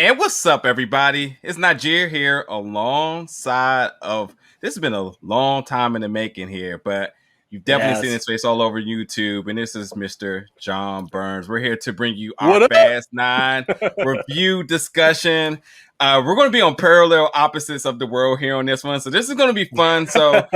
And what's up, everybody? It's Niger here alongside of this has been a long time in the making here, but you've definitely seen Yes. his face all over YouTube. And this is Mr. John Burns. We're here to bring you our What up? Fast 9 review discussion. We're going to be on parallel opposites of the world here on this one. So this is going to be fun. So,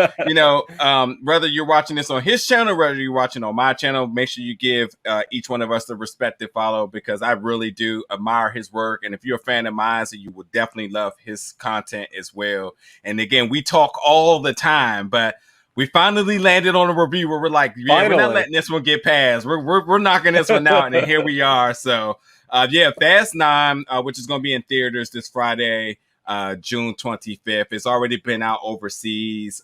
whether you're watching this on his channel, whether you're watching on my channel, make sure you give each one of us the respective follow because I really do admire his work. And if you're a fan of mine, so you will definitely love his content as well. And again, we talk all the time, but we finally landed on a review where we're like, yeah, we're not letting this one get past. We're knocking this one out, and here we are. So, Fast 9, which is going to be in theaters this Friday, June 25th. It's already been out overseas.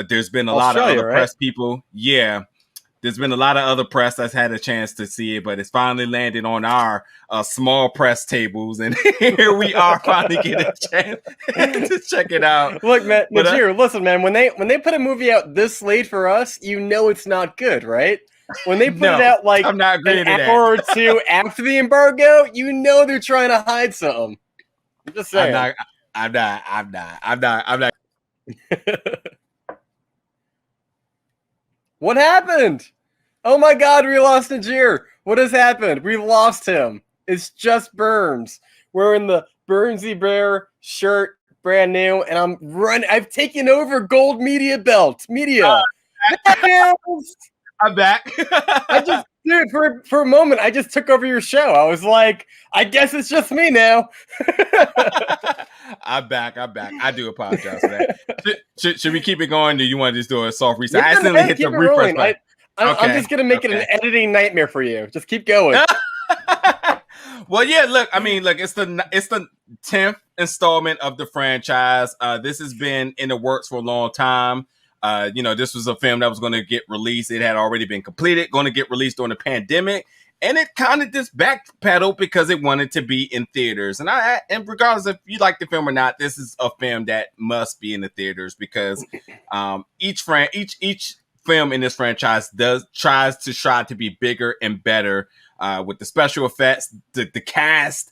There's been a lot of other press people. Yeah, there's been a lot of other press that's had a chance to see it, but it's finally landed on our small press tables, and here we are finally getting a chance to check it out. Look, man, Niger, listen, man, when they put a movie out this late for us, you know it's not good, right? When they put it out like I'm not an hour or two after the embargo, you know they're trying to hide something. I'm just saying. I'm not. What happened? Oh my God, we lost Niger. What has happened? We lost him. It's just Burns wearing the Burnsy Bear shirt, brand new, and I've taken over Gold Media Belt. I'm back. Dude, for a moment, I just took over your show. I was like, I guess it's just me now. I'm back. I do apologize for that. Should we keep it going? Do you want to just do a soft reset? I accidentally hit the refresh button. I'm just going to make it an editing nightmare for you. Just keep going. Well, yeah, look, it's the 10th installment of the franchise. This has been in the works for a long time. This was a film that was going to get released. It had already been completed, going to get released during the pandemic. And it kind of just backpedaled because it wanted to be in theaters. And regardless if you like the film or not, this is a film that must be in the theaters because each film in this franchise tries to be bigger and better with the special effects, the cast,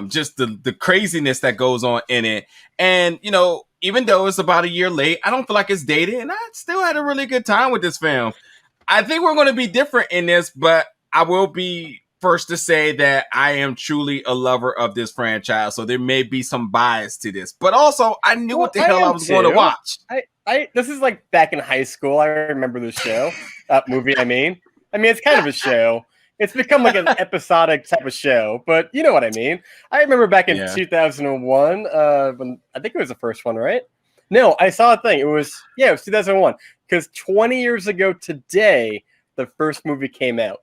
just the craziness that goes on in it. And, even though it's about a year late, I don't feel like it's dated, and I still had a really good time with this film. I think we're going to be different in this, but I will be first to say that I am truly a lover of this franchise, so there may be some bias to this. But also, I knew what the hell I was going to watch. This is like back in high school. I remember this show, movie. I mean, it's kind of a show. It's become like an episodic type of show, but you know what I mean. I remember back in 2001, when I think it was the first one, right? No, I saw a thing. It was 2001, because 20 years ago today, the first movie came out.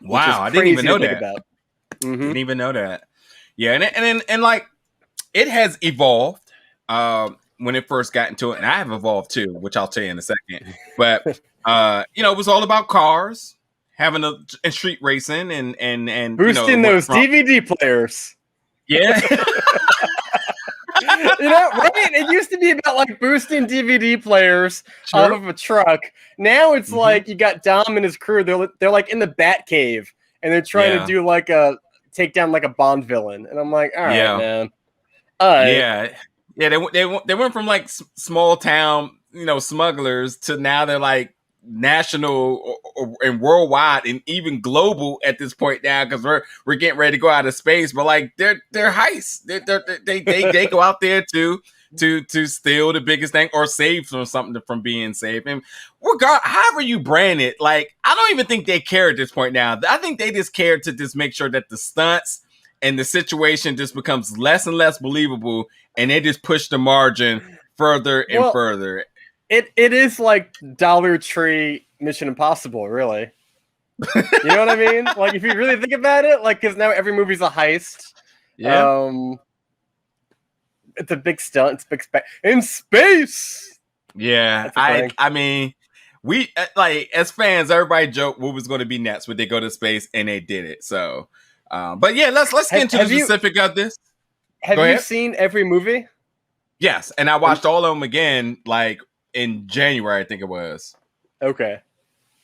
Wow, I didn't even know that. Didn't even know that. Yeah, and like it has evolved when it first got into it, and I have evolved too, which I'll tell you in a second. But it was all about cars. Having a street racing and boosting those DVD players. Yeah. Right? It used to be about like boosting DVD players out of a truck. Now it's like you got Dom and his crew. They're like in the Bat Cave and they're trying to do like take down like a Bond villain. And I'm like, all right, man. Yeah. They went from like small town, smugglers to now they're like national and worldwide and even global at this point now because we're getting ready to go out of space, but like they're heists. They go out there to steal the biggest thing or save something from being saved. And however you brand it, like I don't even think they care at this point now. I think they just care to just make sure that the stunts and the situation just becomes less and less believable, and they just push the margin further and further. It is like Dollar Tree Mission Impossible, really. You know what I mean? Like, if you really think about it, like, because now every movie's a heist. Yeah. It's a big stunt. It's big in space. Yeah. I mean, we like as fans, everybody joked what was going to be next when they go to space, and they did it. So, but yeah, let's get into the specific of this. Have you seen every movie? Yes, and I watched all of them again, like in January, I think it was. Okay.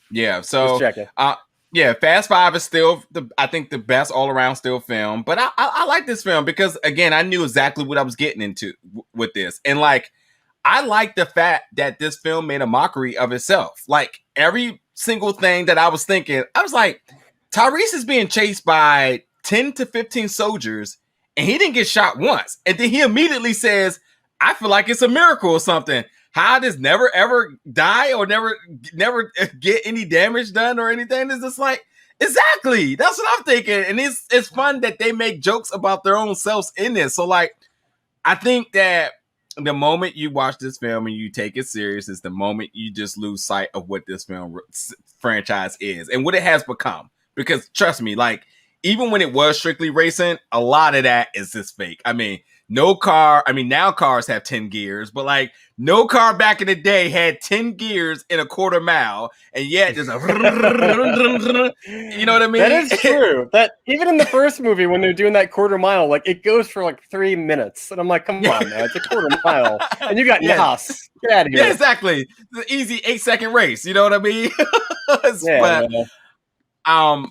Yeah. So, just checking. Yeah, Fast Five is still I think the best all around still film. But I like this film because again, I knew exactly what I was getting into with this, and like I like the fact that this film made a mockery of itself. Like every single thing that I was thinking, I was like, Tyrese is being chased by 10 to 15 soldiers, and he didn't get shot once, and then he immediately says, "I feel like it's a miracle or something." How does never ever die or never get any damage done or anything? It's just like exactly that's what I'm thinking, and it's fun that they make jokes about their own selves in this. So like, I think that the moment you watch this film and you take it serious is the moment you just lose sight of what this film franchise is and what it has become. Because trust me, like even when it was strictly racing, a lot of that is just fake. I mean, no car. I mean, now cars have 10 gears, but like no car back in the day had 10 gears in a quarter mile, and yet there's a you know what I mean? That is true. That even in the first movie when they're doing that quarter mile, like it goes for like 3 minutes, and I'm like, come on, man, it's a quarter mile, and you got Yas. Get out of here. Yeah, exactly. It's an easy 8-second race. You know what I mean? Yeah, but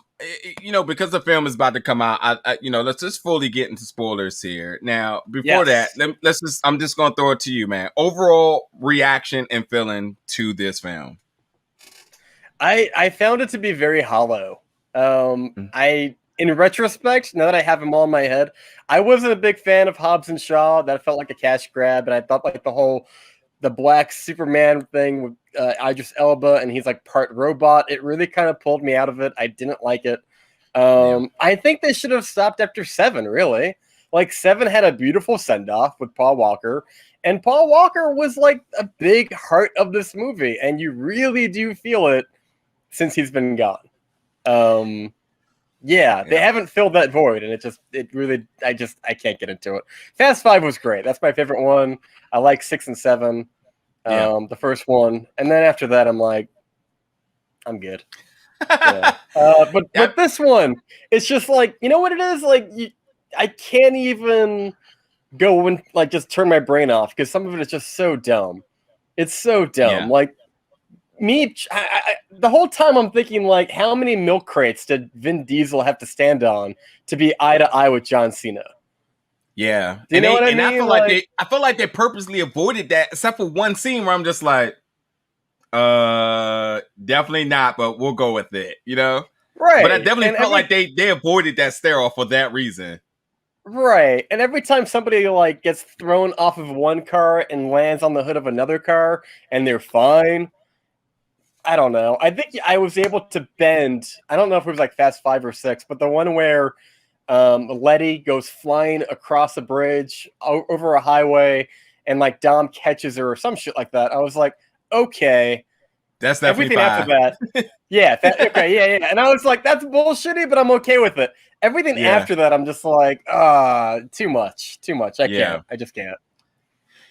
you know, because the film is about to come out, I you know, let's just fully get into spoilers here. Now, before that, I'm just gonna throw it to you, man. Overall reaction and feeling to this film. I found it to be very hollow. In retrospect, now that I have them all in my head, I wasn't a big fan of Hobbs and Shaw. That felt like a cash grab, and I thought like the black Superman thing with Idris Elba, and he's like part robot. It really kind of pulled me out of it. I didn't like it. I think they should have stopped after 7, really. Like 7 had a beautiful send-off with Paul Walker, and Paul Walker was like a big heart of this movie, and you really do feel it since he's been gone. They haven't filled that void, and I can't get into it. Fast 5 was great. That's my favorite one. I like 6 and 7, the first one, and then after that, I'm like, I'm good. Yeah. But this one, it's just like, you know what it is? Like, I can't even go and like just turn my brain off because some of it is just so dumb. It's so dumb. Yeah. Like the whole time I'm thinking like, how many milk crates did Vin Diesel have to stand on to be eye to eye with John Cena? Yeah, do you know what I mean? I feel like they purposely avoided that, except for one scene where I'm just like, definitely not, but we'll go with it, you know? Right. But I definitely felt like they avoided that stare off for that reason. Right. And every time somebody like gets thrown off of one car and lands on the hood of another car and they're fine, I don't know. I think I was able to bend. I don't know if it was like Fast 5 or 6, but the one where Letty goes flying across a bridge over a highway and like Dom catches her or some shit like that. I was like, okay. That's definitely everything after that. Yeah. Yeah. And I was like, that's bullshitty, but I'm okay with it. Everything after that, I'm just like, too much. I can't. I just can't.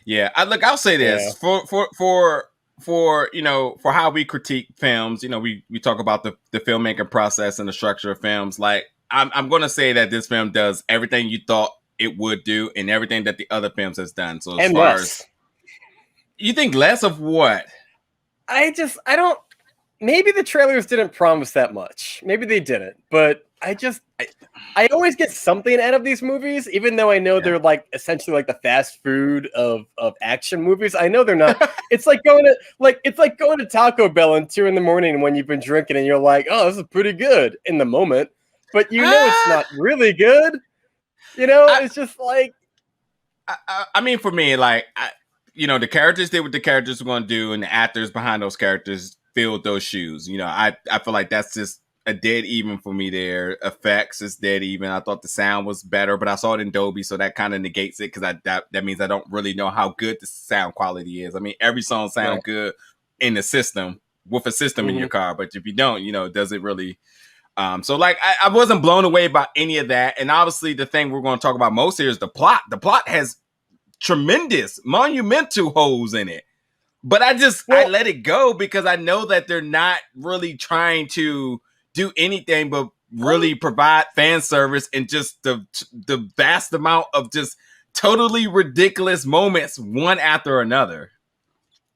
Yeah. I'll say this for you know, for how we critique films, you know, we talk about the filmmaking process and the structure of films. Like I'm going to say that this film does everything you thought it would do and everything that the other films has done. So as far as you think less of what? I don't. Maybe the trailers didn't promise that much. Maybe they didn't, but I always get something out of these movies, even though I know they're like essentially like the fast food of action movies. I know they're not. It's like going to Taco Bell at 2 a.m. when you've been drinking and you're like, oh, this is pretty good in the moment, but you know it's not really good. You know, it's just like. I mean, for me, like. You know, the characters did what the characters were going to do, and the actors behind those characters filled those shoes. You know, I feel like that's just a dead even for me there. Effects is dead even. I thought the sound was better, but I saw it in Dolby, so that kind of negates it because that means I don't really know how good the sound quality is. I mean, every song sounds good in the system, with a system in your car, but if you don't, you know, does it really... so like I wasn't blown away by any of that, and obviously the thing we're going to talk about most here is the plot. The plot has tremendous, monumental holes in it, but I let it go because I know that they're not really trying to do anything but really provide fan service and just the vast amount of just totally ridiculous moments one after another.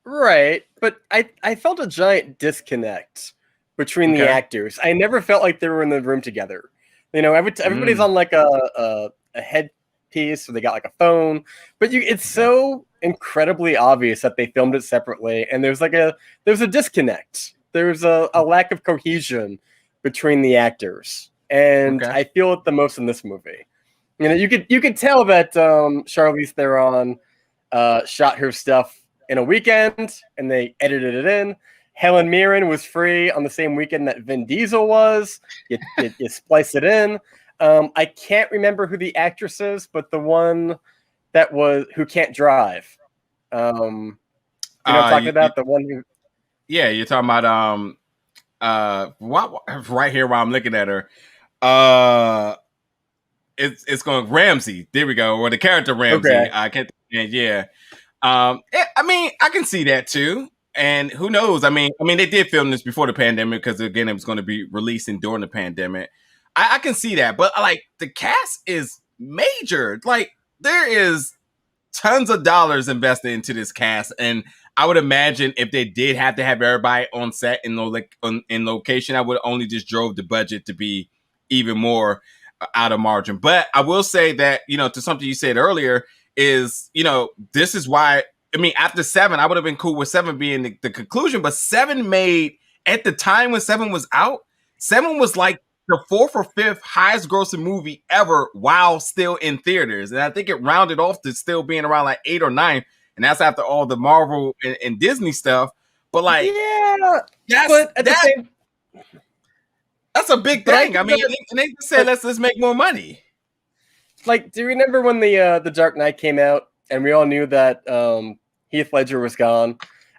Right, but I felt a giant disconnect between the actors. I never felt like they were in the room together. You know, everybody's on like a headpiece, or they got like a phone, but it's so incredibly obvious that they filmed it separately, and there's a disconnect. There's a lack of cohesion between the actors, and I feel it the most in this movie. You know, you could tell that Charlize Theron shot her stuff in a weekend, and they edited it in. Helen Mirren was free on the same weekend that Vin Diesel was. You splice it in. I can't remember who the actress is, but the one who can't drive. You know what I'm talking about? The one who. Yeah, you're talking about right here while I'm looking at her. It's going Ramsey. There we go. Or the character Ramsey. Okay. I can't. Yeah. I mean, I can see that too. And who knows? I mean, they did film this before the pandemic because again, it was going to be releasing during the pandemic. I can see that, but like the cast is major. Like there is tons of dollars invested into this cast, and I would imagine if they did have to have everybody on set in location, I would only just drove the budget to be even more out of margin. But I will say that, you know, to something you said earlier is, you know, this is why, I mean, after 7, I would have been cool with 7 being the conclusion, but 7 made, at the time when 7 was out, 7 was like the 4th or 5th highest grossing movie ever while still in theaters. And I think it rounded off to still being around like 8 or 9. And that's after all the Marvel and Disney stuff. But like, yeah, that's a big thing. I mean, they just said, let's make more money. Like, do you remember when the Dark Knight came out and we all knew that Heath Ledger was gone?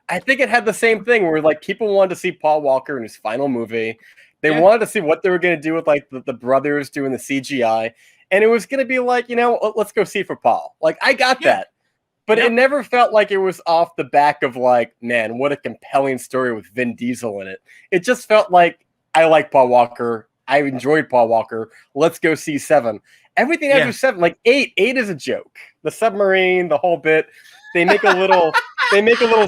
I think it had the same thing where like people wanted to see Paul Walker in his final movie. They wanted to see what they were going to do with like the brothers doing the CGI. And it was going to be like, you know, let's go see for Paul. Like, I got that. But it never felt like it was off the back of like, man, what a compelling story with Vin Diesel in it. It just felt like, I like Paul Walker. I enjoyed Paul Walker. Let's go see 7. Everything after 7, like 8 is a joke. The submarine, the whole bit. They make a little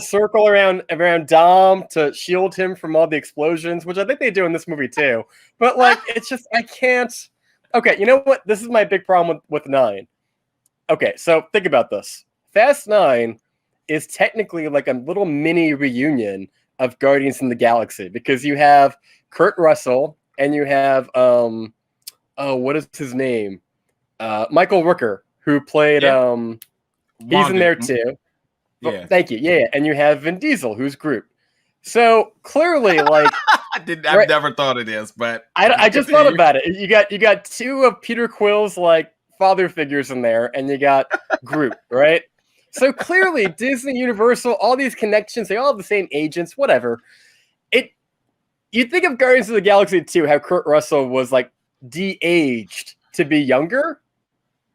circle around Dom to shield him from all the explosions, which I think they do in this movie too. But like, it's just, I can't. Okay, you know what? This is my big problem with 9. Okay, so think about this. Fast 9 is technically like a little mini reunion of Guardians in the Galaxy because you have Kurt Russell and you have what is his name? Michael Rooker, who played he's in there too. Yeah. Thank you. Yeah, and you have Vin Diesel, who's Groot. So clearly, like I've never thought of this, but I just thought about it. You got 2 of Peter Quill's like father figures in there, and you got Groot, right? So clearly, Disney, Universal, all these connections, they all have the same agents, whatever. You think of Guardians of the Galaxy 2, how Kurt Russell was like de-aged to be younger,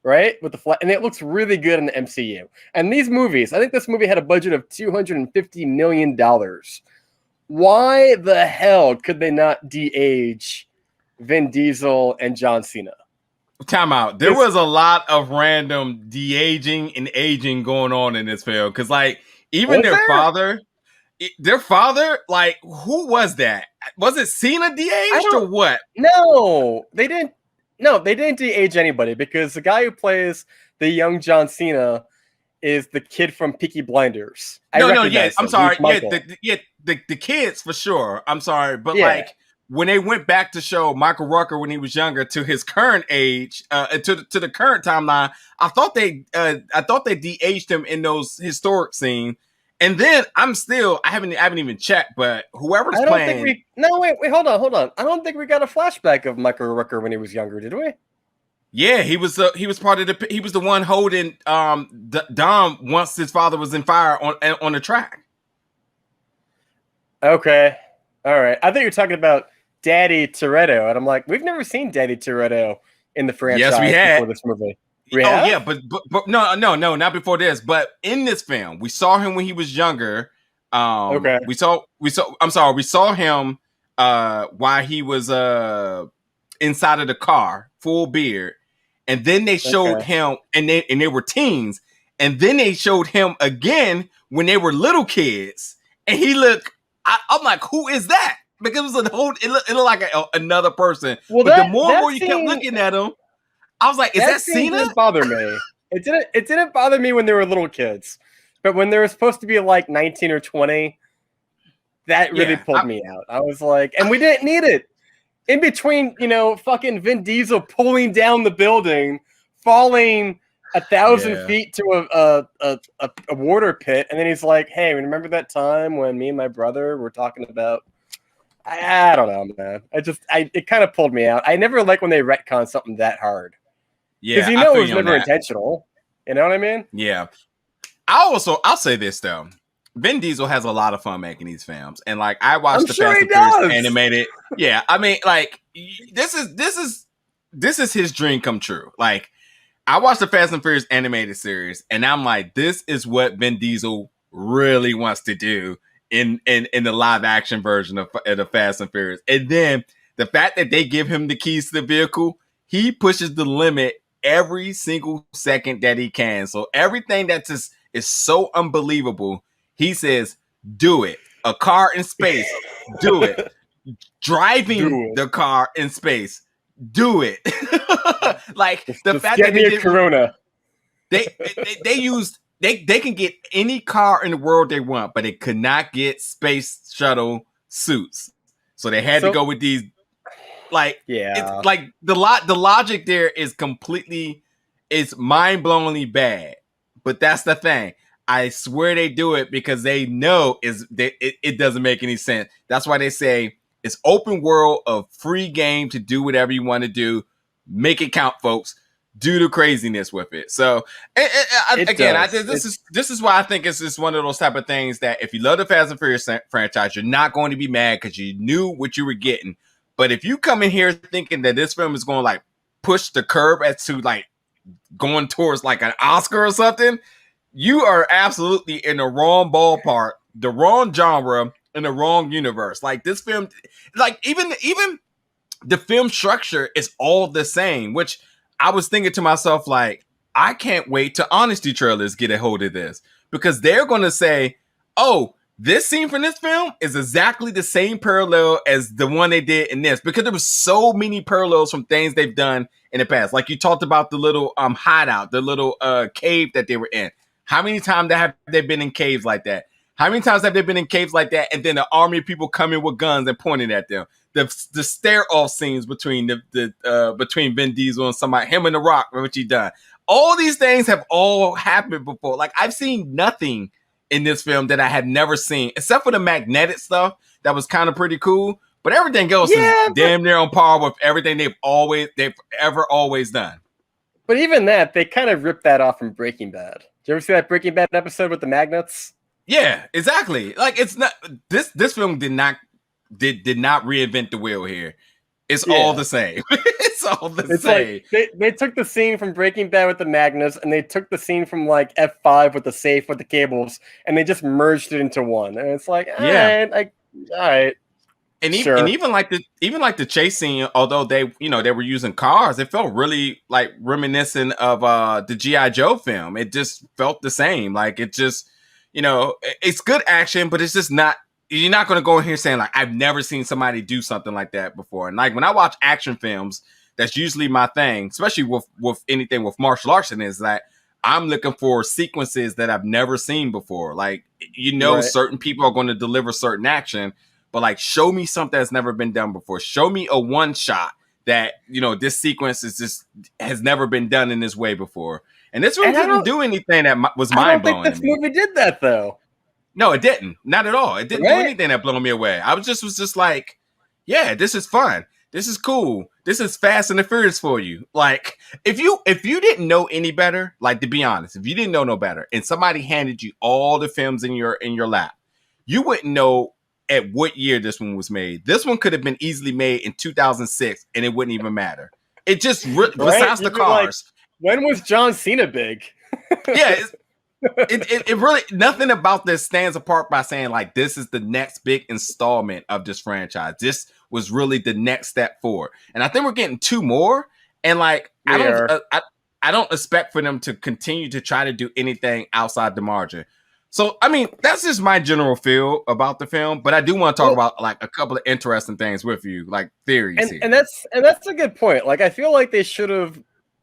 right? With the and it looks really good in the MCU. And these movies, I think this movie had a budget of $250 million. Why the hell could they not de-age Vin Diesel and John Cena? Time out. There was a lot of random de-aging and aging going on in this film. Because, like, even their father, like, who was that? Was it Cena de-aged or what? No, they didn't. No, they didn't de-age anybody because the guy who plays the young John Cena is the kid from Peaky Blinders. I'm sorry. The kids for sure. I'm sorry. But, like, when they went back to show Michael Rooker when he was younger to his current age, to the current timeline, I thought they de-aged him in those historic scenes. And then I haven't even checked, but whoever's playing. Wait, hold on. I don't think we got a flashback of Michael Rooker when he was younger, did we? Yeah, he was part of he was the one holding Dom once his father was in fire on the track. Okay, all right. I think you're talking about Daddy Toretto, and I'm like, we've never seen Daddy Toretto in the franchise. Yes, we had before this movie. But no, not before this. But in this film, we saw him when he was younger. We saw him while he was inside of the car, full beard, and then they showed him, and they were teens, and then they showed him again when they were little kids, and he looked. I'm like, who is that? because it was a whole. It looked like another person. Well, but the more and more you kept scene, looking at him, I was like, "Is that scene Cena?" didn't bother me. It didn't bother me when they were little kids, but when they were supposed to be like 19 or 20, that really pulled me out. I was like, and we didn't need it. In between, fucking Vin Diesel pulling down the building, falling 1,000 feet to a water pit, and then he's like, "Hey, remember that time when me and my brother were talking about?" I don't know, man. It kind of pulled me out. I never like when they retcon something that hard. Yeah, because it was never intentional. You know what I mean? Yeah. I'll say this though. Vin Diesel has a lot of fun making these films, and like I watched the Fast and Furious animated. Yeah, I mean, like this is his dream come true. Like I watched the Fast and Furious animated series, and I'm like, this is what Vin Diesel really wants to do in the live action version of the Fast and Furious. And then the fact that they give him the keys to the vehicle, he pushes the limit every single second that he can. So everything that's just is so unbelievable. He says, "Do it." A car in space, do it. Driving the car in space, do it. Like the fact that they did Corona. They can get any car in the world they want, but they could not get space shuttle suits. So they had to go with these. Like, it's like the logic there is mind-blowingly bad. But that's the thing. I swear they do it because they know it doesn't make any sense. That's why they say it's open world of free game to do whatever you want to do. Make it count, folks. Do the craziness with it. So this is why I think it's just one of those type of things that if you love the Fast and Furious franchise, you're not going to be mad because you knew what you were getting. But if you come in here thinking that this film is going to like push the curve as to like going towards like an Oscar or something, you are absolutely in the wrong ballpark, the wrong genre, in the wrong universe. Like this film, like even the film structure is all the same, which I was thinking to myself, like, I can't wait till Honesty trailers get a hold of this because they're going to say, oh, this scene from this film is exactly the same parallel as the one they did in this, because there was so many parallels from things they've done in the past. Like you talked about the little hideout, the little cave that they were in. How many times have they been in caves like that? How many times have they been in caves like that? And then the army of people coming with guns and pointing at them. The stare off scenes between between Vin Diesel and somebody, him and The Rock, what he done. All these things have all happened before. Like I've seen nothing in this film that I had never seen, except for the magnetic stuff that was kind of pretty cool. But everything else is damn near on par with everything they've ever done. But even that, they kind of ripped that off from Breaking Bad. Did you ever see that Breaking Bad episode with the magnets? Yeah, exactly. Like it's not this film did not reinvent the wheel here. It's all the same. It's all the same. Like they took the scene from Breaking Bad with the magnets, and they took the scene from like F5 with the safe with the cables, and they just merged it into one. And it's like, all right. And even like the chase scene, although they were using cars, it felt really like reminiscent of the G.I. Joe film. It just felt the same. Like it just, it's good action, but it's just not. You're not going to go in here saying like I've never seen somebody do something like that before. And like when I watch action films, that's usually my thing, especially with anything with martial arts, is that I'm looking for sequences that I've never seen before. Like certain people are going to deliver certain action, but like show me something that's never been done before. Show me a one shot that this sequence has never been done in this way before. And this one didn't do anything that was mind blowing. I don't think this movie did that though. No, it didn't. Not at all. It didn't do anything that blew me away. I was just like, yeah, this is fun. This is cool. This is Fast and the Furious for you. Like, if you didn't know any better, like to be honest, if you didn't know no better, and somebody handed you all the films in your lap, you wouldn't know at what year this one was made. This one could have been easily made in 2006, and it wouldn't even matter. It just besides the cars. Like, when was John Cena big? Yeah. It really, nothing about this stands apart by saying like this is the next big installment of this franchise. This was really the next step forward, and I think we're getting two more. And like I don't expect for them to continue to try to do anything outside the margin. So, I mean, that's just my general feel about the film, but I do want to talk Well, about like a couple of interesting things with you, like theories here. and that's a good point. Like, I feel like they should have,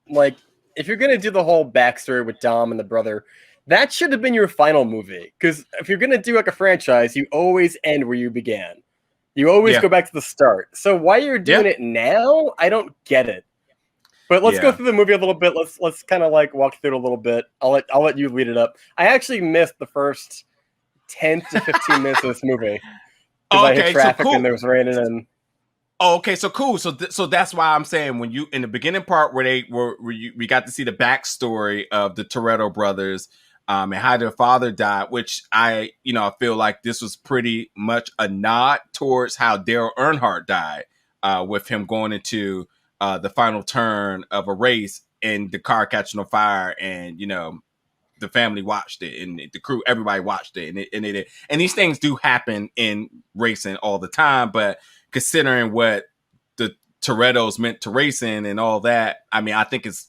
like, if you're gonna do the whole backstory with Dom and the brother, that should have been your final movie. Because if you're gonna do like a franchise, you always end where you began. You always Yeah. go back to the start. So why you're doing Yeah. it now, I don't get it. But let's go Yeah. through the movie a little bit. Let's kind of like walk through it a little bit. I'll let you lead it up. I actually missed the first 10 to 15 minutes of this movie because I hit traffic and there was raining and. Oh, okay, so cool. So that's why I'm saying when you in the beginning part where we got to see the backstory of the Toretto brothers, and how their father died, which I feel like this was pretty much a nod towards how Dale Earnhardt died, with him going into the final turn of a race and the car catching on fire, and the family watched it and the crew, everybody watched it, and these things do happen in racing all the time, but considering what the Torettos meant to racing and all that, I mean, I think it's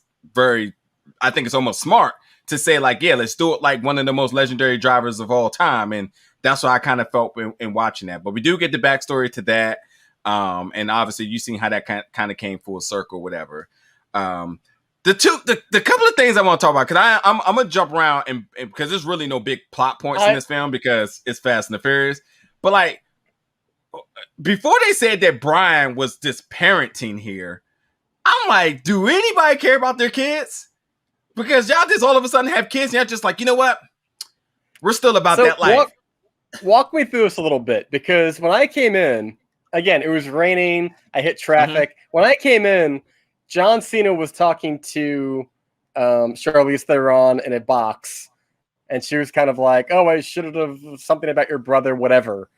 almost smart to say like, yeah, let's do it like one of the most legendary drivers of all time. And that's what I kind of felt in watching that. But we do get the backstory to that. And obviously you seen how that kind of came full circle, whatever. The couple of things I want to talk about, because I'm gonna jump around and because there's really no big plot points in this film because it's Fast and the Furious. But like, before they said that Brian was just parenting here, I'm like, do anybody care about their kids? Because y'all just all of a sudden have kids and y'all just like, you know what? We're still about that life. Walk me through this a little bit, because when I came in, again, it was raining. I hit traffic. Mm-hmm. When I came in, John Cena was talking to Charlize Theron in a box. And she was kind of like, oh, I should have something about your brother, whatever.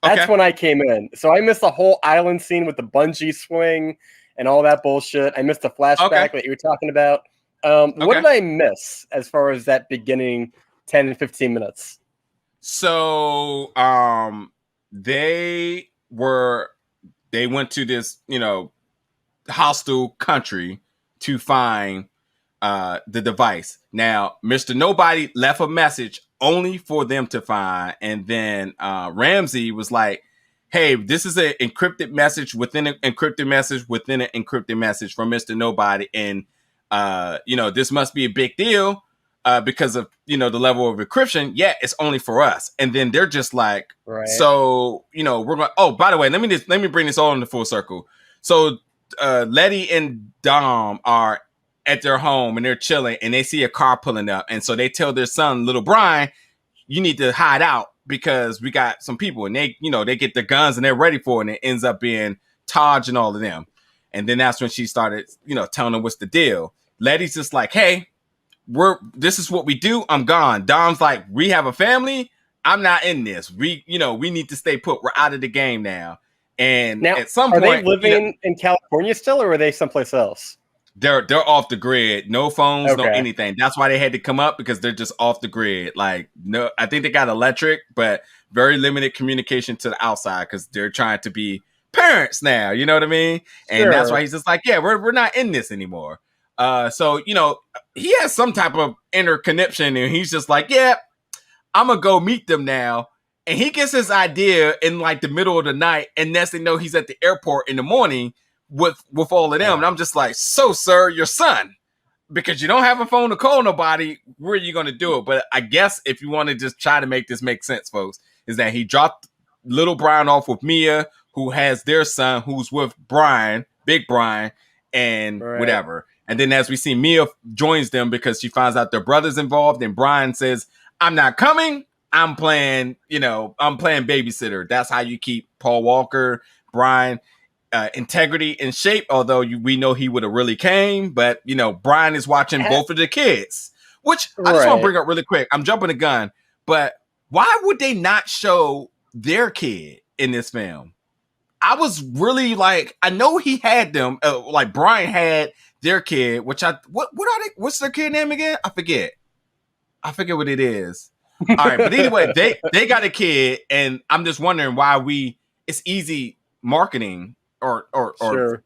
That's when I came in. So I missed the whole island scene with the bungee swing and all that bullshit. I missed the flashback that you were talking about. What did I miss as far as that beginning 10 and 15 minutes? So they went to this, hostile country to find the device. Now, Mr. Nobody left a message only for them to find, and then Ramsey was like, hey, this is an encrypted message within an encrypted message within an encrypted message from Mr. Nobody, and this must be a big deal because of the level of encryption. Yeah, it's only for us. And then they're just like, so we're going. Oh, by the way, let me bring this all into full circle. So Letty and Dom are at their home and they're chilling and they see a car pulling up, and so they tell their son, little Brian, you need to hide out because we got some people, and they get the guns and they're ready for it, and it ends up being Taj and all of them. And then that's when she started telling them what's the deal. Letty's just like, hey, this is what we do. I'm gone. Dom's like, we have a family. I'm not in this. We need to stay put. We're out of the game now. And now, at some point, are they living in California still, or are they someplace else? They're off the grid. No phones, no anything. That's why they had to come up, because they're just off the grid. Like, no, I think they got electric, but very limited communication to the outside because they're trying to be parents now. You know what I mean? And that's why he's just like, yeah, we're not in this anymore. So he has some type of inner connection, and he's just like, yeah, I'm gonna go meet them now. And he gets his idea in like the middle of the night, and next thing you know, he's at the airport in the morning with all of them. And I'm just like, so sir, your son, because you don't have a phone to call nobody, where are you going to do it? But I guess if you want to just try to make this make sense, folks, is that he dropped little Brian off with Mia, who has their son, who's with Brian, big Brian, and whatever. And then as we see, Mia joins them because she finds out their brother's involved, and Brian says, I'm not coming. I'm playing babysitter. That's how you keep Paul Walker, Brian, integrity in shape, although we know he would have really came, but Brian is watching both of the kids, which I just want to bring up really quick. I'm jumping the gun, but why would they not show their kid in this film? I was really like, I know he had them, like Brian had their kid, which what are they? What's their kid name again? I forget what it is. All right, but anyway, they got a kid, and I'm just wondering why it's easy marketing or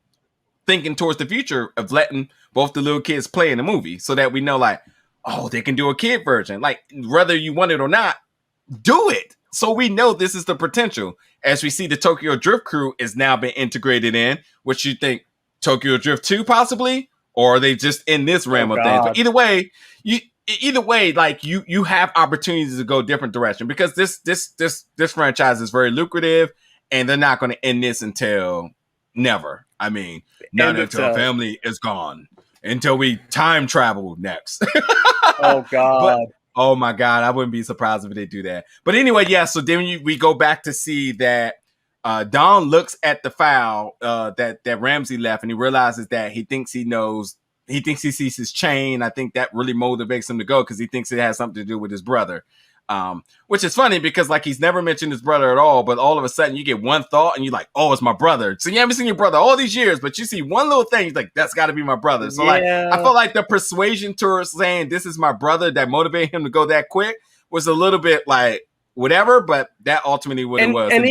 thinking towards the future of letting both the little kids play in the movie, so that we know, like, oh, they can do a kid version. Like, whether you want it or not, do it. So we know this is the potential. As we see the Tokyo Drift crew is now been integrated in, which you think Tokyo Drift 2 possibly? Or are they just in this realm of things? But either way, like you have opportunities to go different direction because this franchise is very lucrative and they're not going to end this until never. I mean, not until family is gone. Until we time travel next. Oh God. Oh my God, I wouldn't be surprised if they do that. But anyway, yeah, so then we go back to see that Don looks at the file that Ramsey left and he realizes that he thinks he sees his chain. I think that really motivates him to go because he thinks it has something to do with his brother. Which is funny because like he's never mentioned his brother at all, but all of a sudden you get one thought and you're like, oh, it's my brother. So you haven't seen your brother all these years, but you see one little thing, you're like, that's got to be my brother. So like, I felt like the persuasion towards saying this is my brother that motivated him to go that quick was a little bit like whatever, but that ultimately what it was. And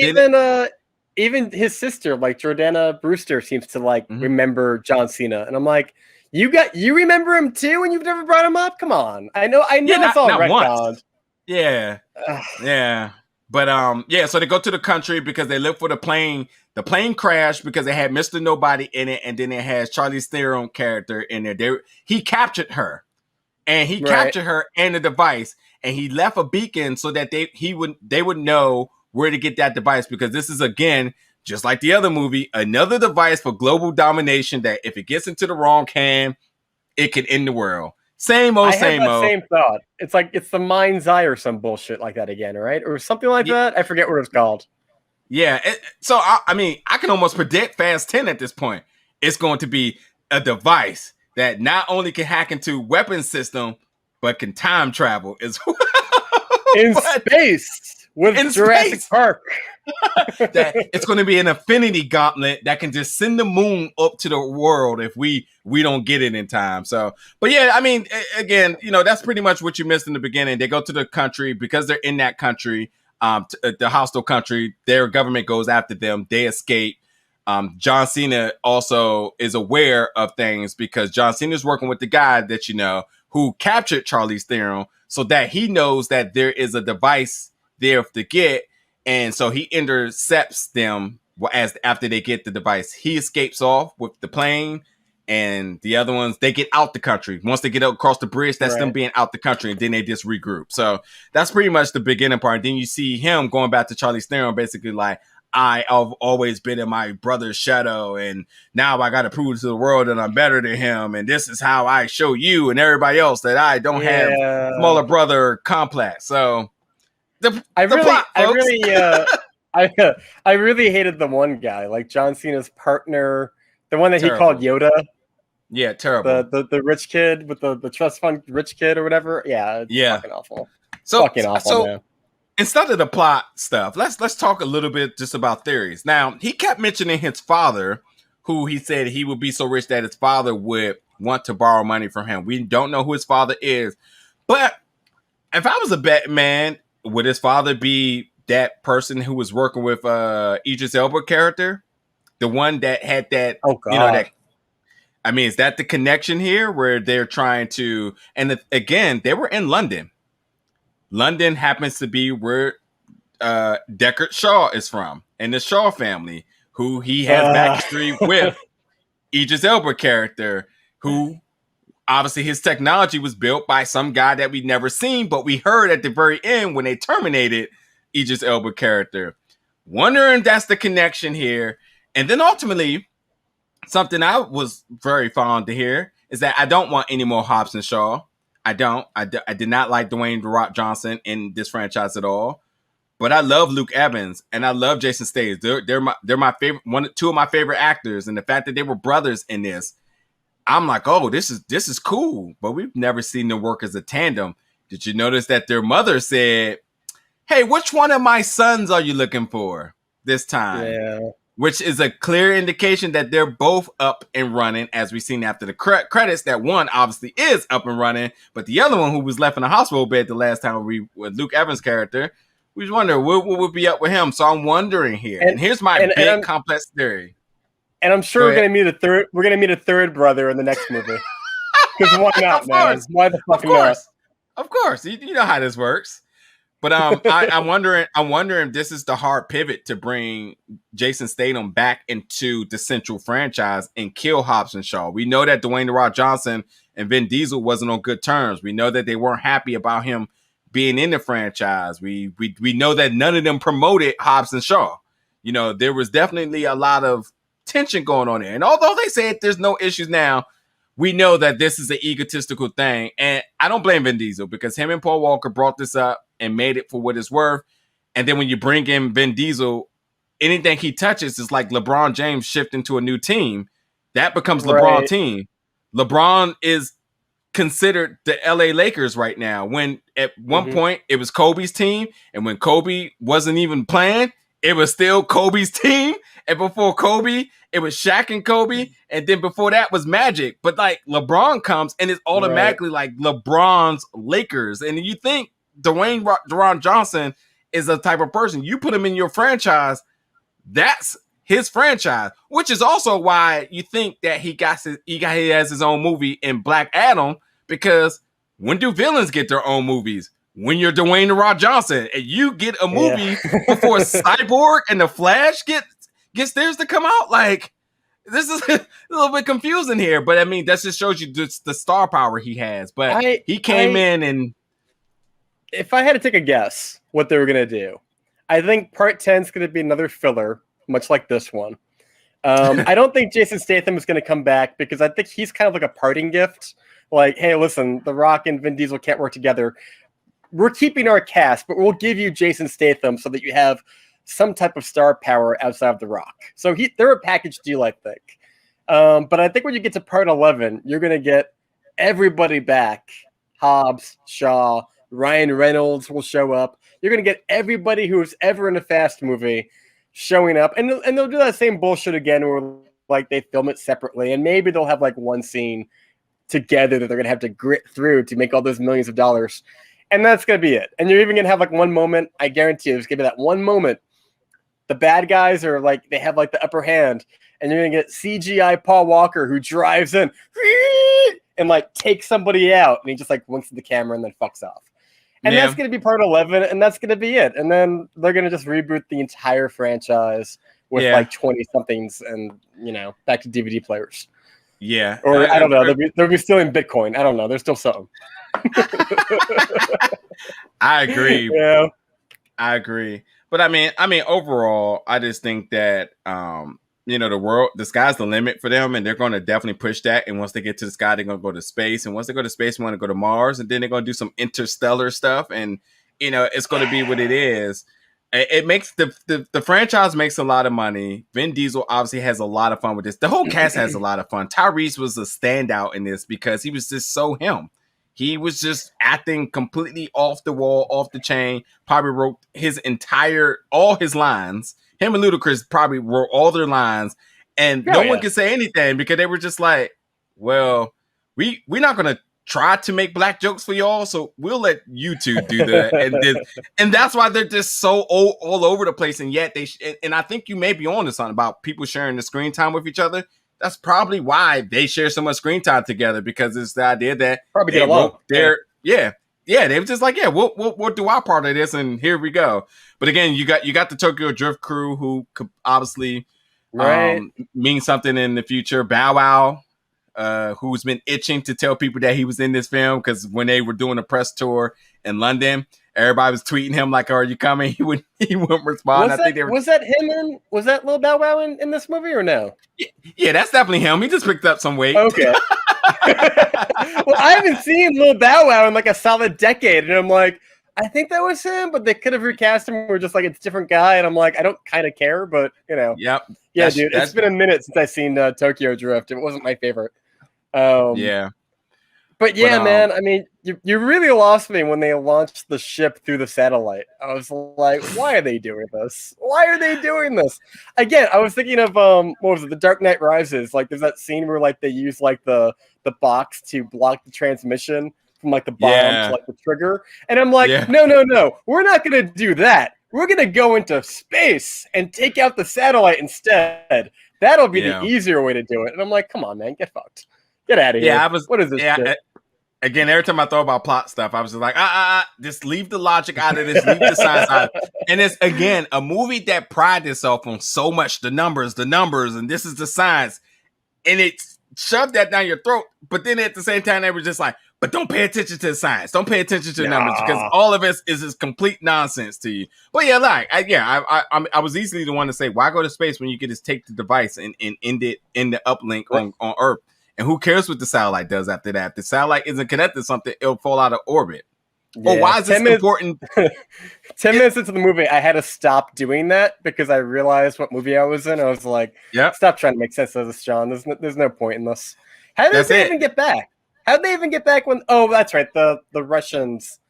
even his sister, like Jordana Brewster, seems to like remember John Cena, and I'm like, you remember him too, and you've never brought him up? Come on, I know it's all retconned. Yeah. Yeah. But so they go to the country because they look for the plane. The plane crashed because it had Mr. Nobody in it, and then it has Charlize Theron character in there. He captured her. And he captured her and the device, and he left a beacon so that they would know where to get that device because this is again, just like the other movie, another device for global domination that if it gets into the wrong hand, it could end the world. Same old. Same thought. It's like it's the mind's eye or some bullshit like that again, right? Or something like that. I forget what it's called. Yeah. So I mean, I can almost predict Fast 10 at this point. It's going to be a device that not only can hack into weapons system, but can time travel as well. In space with Jurassic Park. That it's going to be an infinity gauntlet that can just send the moon up to the world if we don't get it in time. So, but yeah, I mean, again, that's pretty much what you missed in the beginning. They go to the country because they're in that country, the hostile country. Their government goes after them. They escape. John Cena also is aware of things because John Cena is working with the guy that who captured Charlize Theron, so that he knows that there is a device there to get. And so he intercepts them after they get the device. He escapes off with the plane, and the other ones, they get out the country. Once they get across the bridge, that's them being out the country, and then they just regroup. So that's pretty much the beginning part. And then you see him going back to Charlize Theron, basically like, I've always been in my brother's shadow, and now I got to prove to the world that I'm better than him, and this is how I show you and everybody else that I don't have smaller brother complex. So I really hated the one guy, like John Cena's partner, the one that he called Yoda. Yeah, terrible. The rich kid with the trust fund rich kid or whatever. Yeah, fucking awful. Fucking awful, man. Instead of the plot stuff, let's talk a little bit just about theories. Now, he kept mentioning his father, who he said he would be so rich that his father would want to borrow money from him. We don't know who his father is, but if I was a bet man, would his father be that person who was working with Idris Elba character, the one that had that? Oh God! Is that the connection here where they're trying to? And again, they were in London. London happens to be where Deckard Shaw is from, and the Shaw family, who he has backstory with Idris Elba character, who obviously his technology was built by some guy that we'd never seen, but we heard at the very end when they terminated Idris Elba character. Wondering if that's the connection here. And then ultimately, something I was very fond to hear is that I don't want any more Hobbs and Shaw. I don't. I did not like Dwayne "The Rock" Johnson in this franchise at all. But I love Luke Evans and I love Jason Statham. They're my favorite, two of my favorite actors, and the fact that they were brothers in this, I'm like, oh, this is cool. But we've never seen them work as a tandem. Did you notice that their mother said, "Hey, which one of my sons are you looking for this time?" Yeah. Which is a clear indication that they're both up and running, as we've seen after the credits, that one obviously is up and running, but the other one, who was left in a hospital bed the last time with Luke Evans' character, we was wondering what would be up with him. So I'm wondering here. And here's my big complex theory. And I'm sure we're gonna meet a third brother in the next movie. Because why not, Of man? course. Why the fuck Of not? course. Of course. You know how this works. But I'm wondering if this is the hard pivot to bring Jason Statham back into the central franchise and kill Hobbs and Shaw. We know that Dwayne "The Rock" Johnson and Vin Diesel wasn't on good terms. We know that they weren't happy about him being in the franchise. We know that none of them promoted Hobbs and Shaw. You know, there was definitely a lot of tension going on there. And although they said there's no issues now, we know that this is an egotistical thing. And I don't blame Vin Diesel because him and Paul Walker brought this up and made it for what it's worth. And then when you bring in Vin Diesel, anything he touches is like LeBron James shifting to a new team. That becomes LeBron's team. LeBron is considered the LA Lakers right now. When at one point it was Kobe's team, and when Kobe wasn't even playing, it was still Kobe's team. And before Kobe, it was Shaq and Kobe, and then before that was Magic. But like LeBron comes and it's automatically like LeBron's Lakers. And you think Dwayne "The Johnson is a type of person, you put him in your franchise, that's his franchise, which is also why you think that he has his own movie in Black Adam, because when do villains get their own movies? When you're Dwayne "The Rock" Johnson and you get a movie before Cyborg and the Flash gets theirs to come out. Like, this is a little bit confusing here, but I mean, that just shows you just the star power he has. But he came in and... If I had to take a guess what they were going to do, I think part 10 is going to be another filler, much like this one. I don't think Jason Statham is going to come back because I think he's kind of like a parting gift. Like, hey, listen, The Rock and Vin Diesel can't work together. We're keeping our cast, but we'll give you Jason Statham so that you have some type of star power outside of The Rock. So they're a package deal, I think. But I think when you get to part 11, you're going to get everybody back. Hobbs, Shaw, Ryan Reynolds will show up. You're going to get everybody who was ever in a Fast movie showing up. And they'll do that same bullshit again where like they film it separately. And maybe they'll have like one scene together that they're going to have to grit through to make all those millions of dollars. And that's going to be it. And you're even going to have like one moment. I guarantee you, there's going to be that one moment. The bad guys are like, they have like the upper hand. And you're going to get CGI Paul Walker who drives in and like takes somebody out. And he just like winks at the camera and then fucks off. And that's going to be part 11, and that's going to be it. And then they're going to just reboot the entire franchise with like 20-somethings and, you know, back to DVD players. Yeah. Or I don't know. They'll be stealing Bitcoin. I don't know. There's still something. I agree. Yeah. I agree. But I mean, overall, I just think that, you know, the sky's the limit for them, and they're going to definitely push that. And once they get to the sky, they're going to go to space. And once they go to space, they want to go to Mars, and then they're going to do some interstellar stuff. And, you know, it's going to be what it is. It makes the franchise makes a lot of money. Vin Diesel obviously has a lot of fun with this. The whole cast has a lot of fun. Tyrese was a standout in this because he was just so him. He was just acting completely off the wall, off the chain. Probably wrote all his lines. Him and Ludacris probably wrote all their lines, and no one could say anything because they were just like, well, we're not going to try to make black jokes for y'all, so we'll let you two do that. And that's why they're just so all over the place, and yet and I think you may be on to something about people sharing the screen time with each other. That's probably why they share so much screen time together, because it's the idea that probably get along. Yeah, they were just like, we'll do our part of this, and here we go. But again, you got the Tokyo Drift crew who could obviously mean something in the future. Bow Wow, who's been itching to tell people that he was in this film, because when they were doing a press tour in London, everybody was tweeting him like, "Are you coming?" He wouldn't respond. Was that him? Was that Lil Bow Wow in this movie or no? Yeah, that's definitely him. He just picked up some weight. Okay. Well, I haven't seen Lil Bow Wow in like a solid decade, and I'm like, I think that was him, but they could have recast him. We're just like, it's a different guy, and I'm like, I don't kind of care, but you know. Yep. Yeah, dude, it's been a minute since I've seen Tokyo Drift. It wasn't my favorite. Yeah. But yeah, man, I mean, you really lost me when they launched the ship through the satellite. I was like, why are they doing this? Why are they doing this? Again, I was thinking of what was it, The Dark Knight Rises. Like, there's that scene where like they use like the box to block the transmission from like the bomb to like the trigger. And I'm like, no, we're not gonna do that. We're gonna go into space and take out the satellite instead. That'll be the easier way to do it. And I'm like, come on, man, get fucked. Get out of Yeah, here. I was. What is this Yeah, shit? again, every time I thought about plot stuff, I was just like, just leave the logic out of this, leave the science out. And it's again a movie that prides itself on so much the numbers, and this is the science, and it shoved that down your throat. But then at the same time, they were just like, but don't pay attention to the science, don't pay attention to the numbers, because all of it is just complete nonsense to you. But yeah, like, I was easily the one to say, why go to space when you could just take the device and end it in the uplink on Earth. And who cares what the satellite does after that? If the satellite isn't connected to something, it'll fall out of orbit. Yeah. Or why is this important? 10 minutes into the movie, I had to stop doing that because I realized what movie I was in. I was like, stop trying to make sense of this, John. There's no point in this. How did they even get back? How did they even get back when... Oh, that's right. The Russians,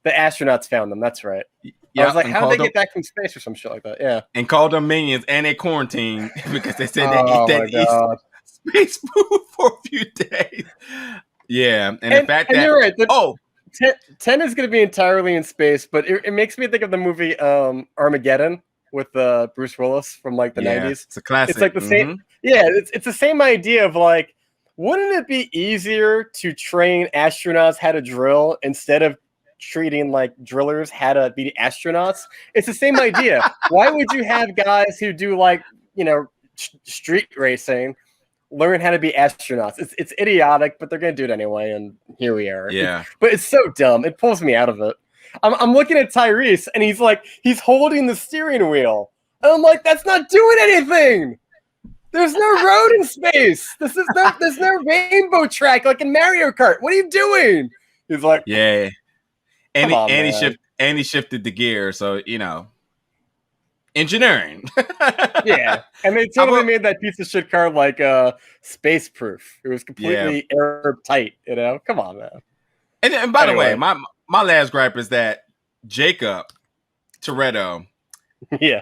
the astronauts found them. That's right. Yeah, I was like, how did they get back from space or some shit like that? Yeah. And called them minions, and they quarantined because they said they eat that space food for a few days. Yeah, and the fact that you're right. 10 is going to be entirely in space, but it makes me think of the movie Armageddon with Bruce Willis from like the 90s. It's a classic. It's like the same. Yeah, it's the same idea of like, wouldn't it be easier to train astronauts how to drill instead of treating like drillers how to be astronauts? It's the same idea. Why would you have guys who do like, street racing learn how to be astronauts? It's idiotic, but they're gonna do it anyway, and here we are. Yeah. But it's so dumb. It pulls me out of it. I'm looking at Tyrese, and he's holding the steering wheel, and I'm like, that's not doing anything. There's no road in space. There's no rainbow track like in Mario Kart. What are you doing? He's like, yeah. And he shifted the gear, so engineering. Yeah, and they totally made that piece of shit car like space proof. It was completely airtight. Come on, man. And by the way, my last gripe is that Jacob Toretto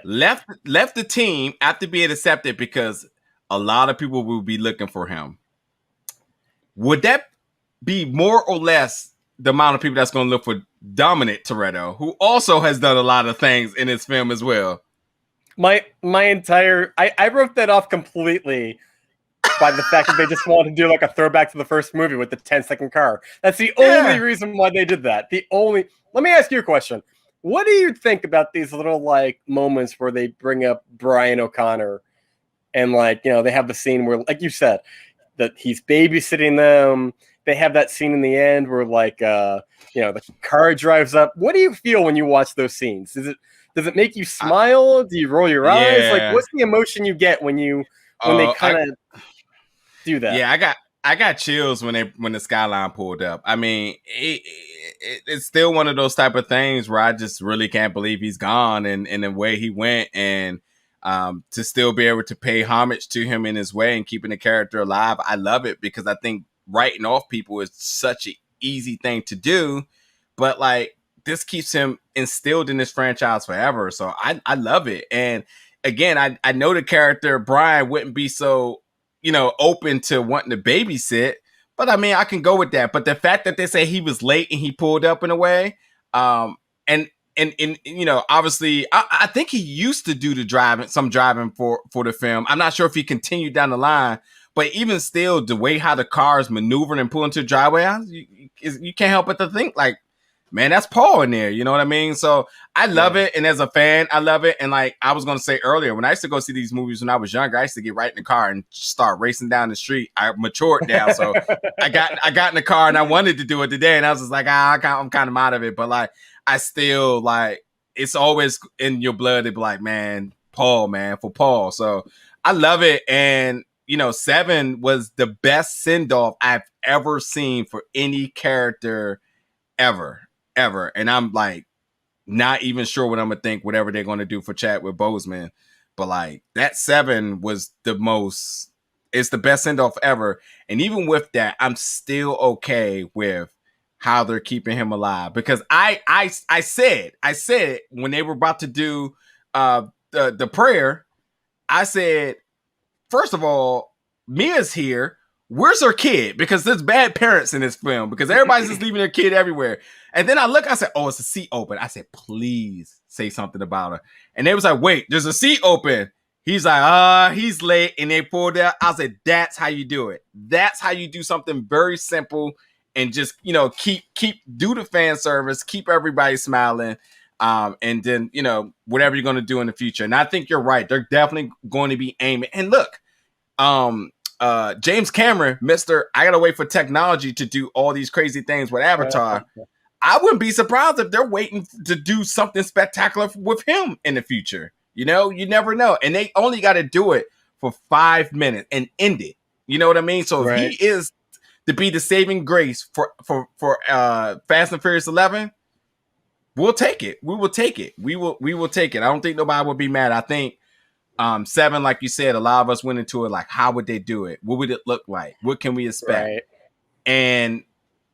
left the team after being accepted because a lot of people will be looking for him. Would that be more or less the amount of people that's going to look for Dominic Toretto, who also has done a lot of things in his film as well? My entire I wrote that off completely by the fact that they just wanted to do like a throwback to the first movie with the 10-second car. That's the only reason why they did that. Let me ask you a question. What do you think about these little like moments where they bring up Brian O'Connor and like, they have the scene where, like you said, that he's babysitting them. They have that scene in the end where like the car drives up. What do you feel when you watch those scenes? Does it make you smile? Do you roll your eyes? Like, what's the emotion you get when they kind of do that? Yeah, I got chills when the skyline pulled up. I mean, it's still one of those type of things where I just really can't believe he's gone and the way he went, and to still be able to pay homage to him in his way and keeping the character alive. I love it because I think writing off people is such an easy thing to do, but like, this keeps him instilled in this franchise forever. So I love it. And again, I know the character Brian wouldn't be so, open to wanting to babysit, but I mean, I can go with that. But the fact that they say he was late and he pulled up in a way, and obviously I think he used to do some driving for the film. I'm not sure if he continued down the line, but even still, the way how the cars maneuvered and pull into the driveway, you can't help but to think like, man, that's Paul in there. You know what I mean? So I love it. And as a fan, I love it. And like I was going to say earlier, when I used to go see these movies when I was younger, I used to get right in the car and start racing down the street. I matured now. So I got in the car and I wanted to do it today. And I was just like, I'm kind of out of it. But like, I still like, it's always in your blood to be like, man, Paul, man, for Paul. So I love it. And 7 was the best send-off I've ever seen for any character ever. And I'm like not even sure what I'm gonna think whatever they're gonna do for Chadwick Boseman, but like that 7 was it's the best send-off ever. And even with that, I'm still okay with how they're keeping him alive, because I said when they were about to do the prayer, I said, first of all, Mia's here. Where's her kid? Because there's bad parents in this film, because everybody's just leaving their kid everywhere. And then I said, oh, it's a seat open. I said, please say something about her. And they was like, wait, there's a seat open. He's he's late, and they pulled out. I said, that's how you do it. That's how you do something very simple and just, keep do the fan service, keep everybody smiling. And then, whatever you're going to do in the future. And I think you're right. They're definitely going to be aiming. And look, James Cameron, I gotta wait for technology to do all these crazy things with Avatar. I wouldn't be surprised if they're waiting to do something spectacular with him in the future. You never know. And they only got to do it for 5 minutes and end it. You know what I mean? So if he is to be the saving grace for Fast and Furious 11, we'll take it. We will take it. We will take it. I don't think nobody would be mad. I think 7, like you said, a lot of us went into it like, how would they do it? What would it look like? What can we expect? Right. And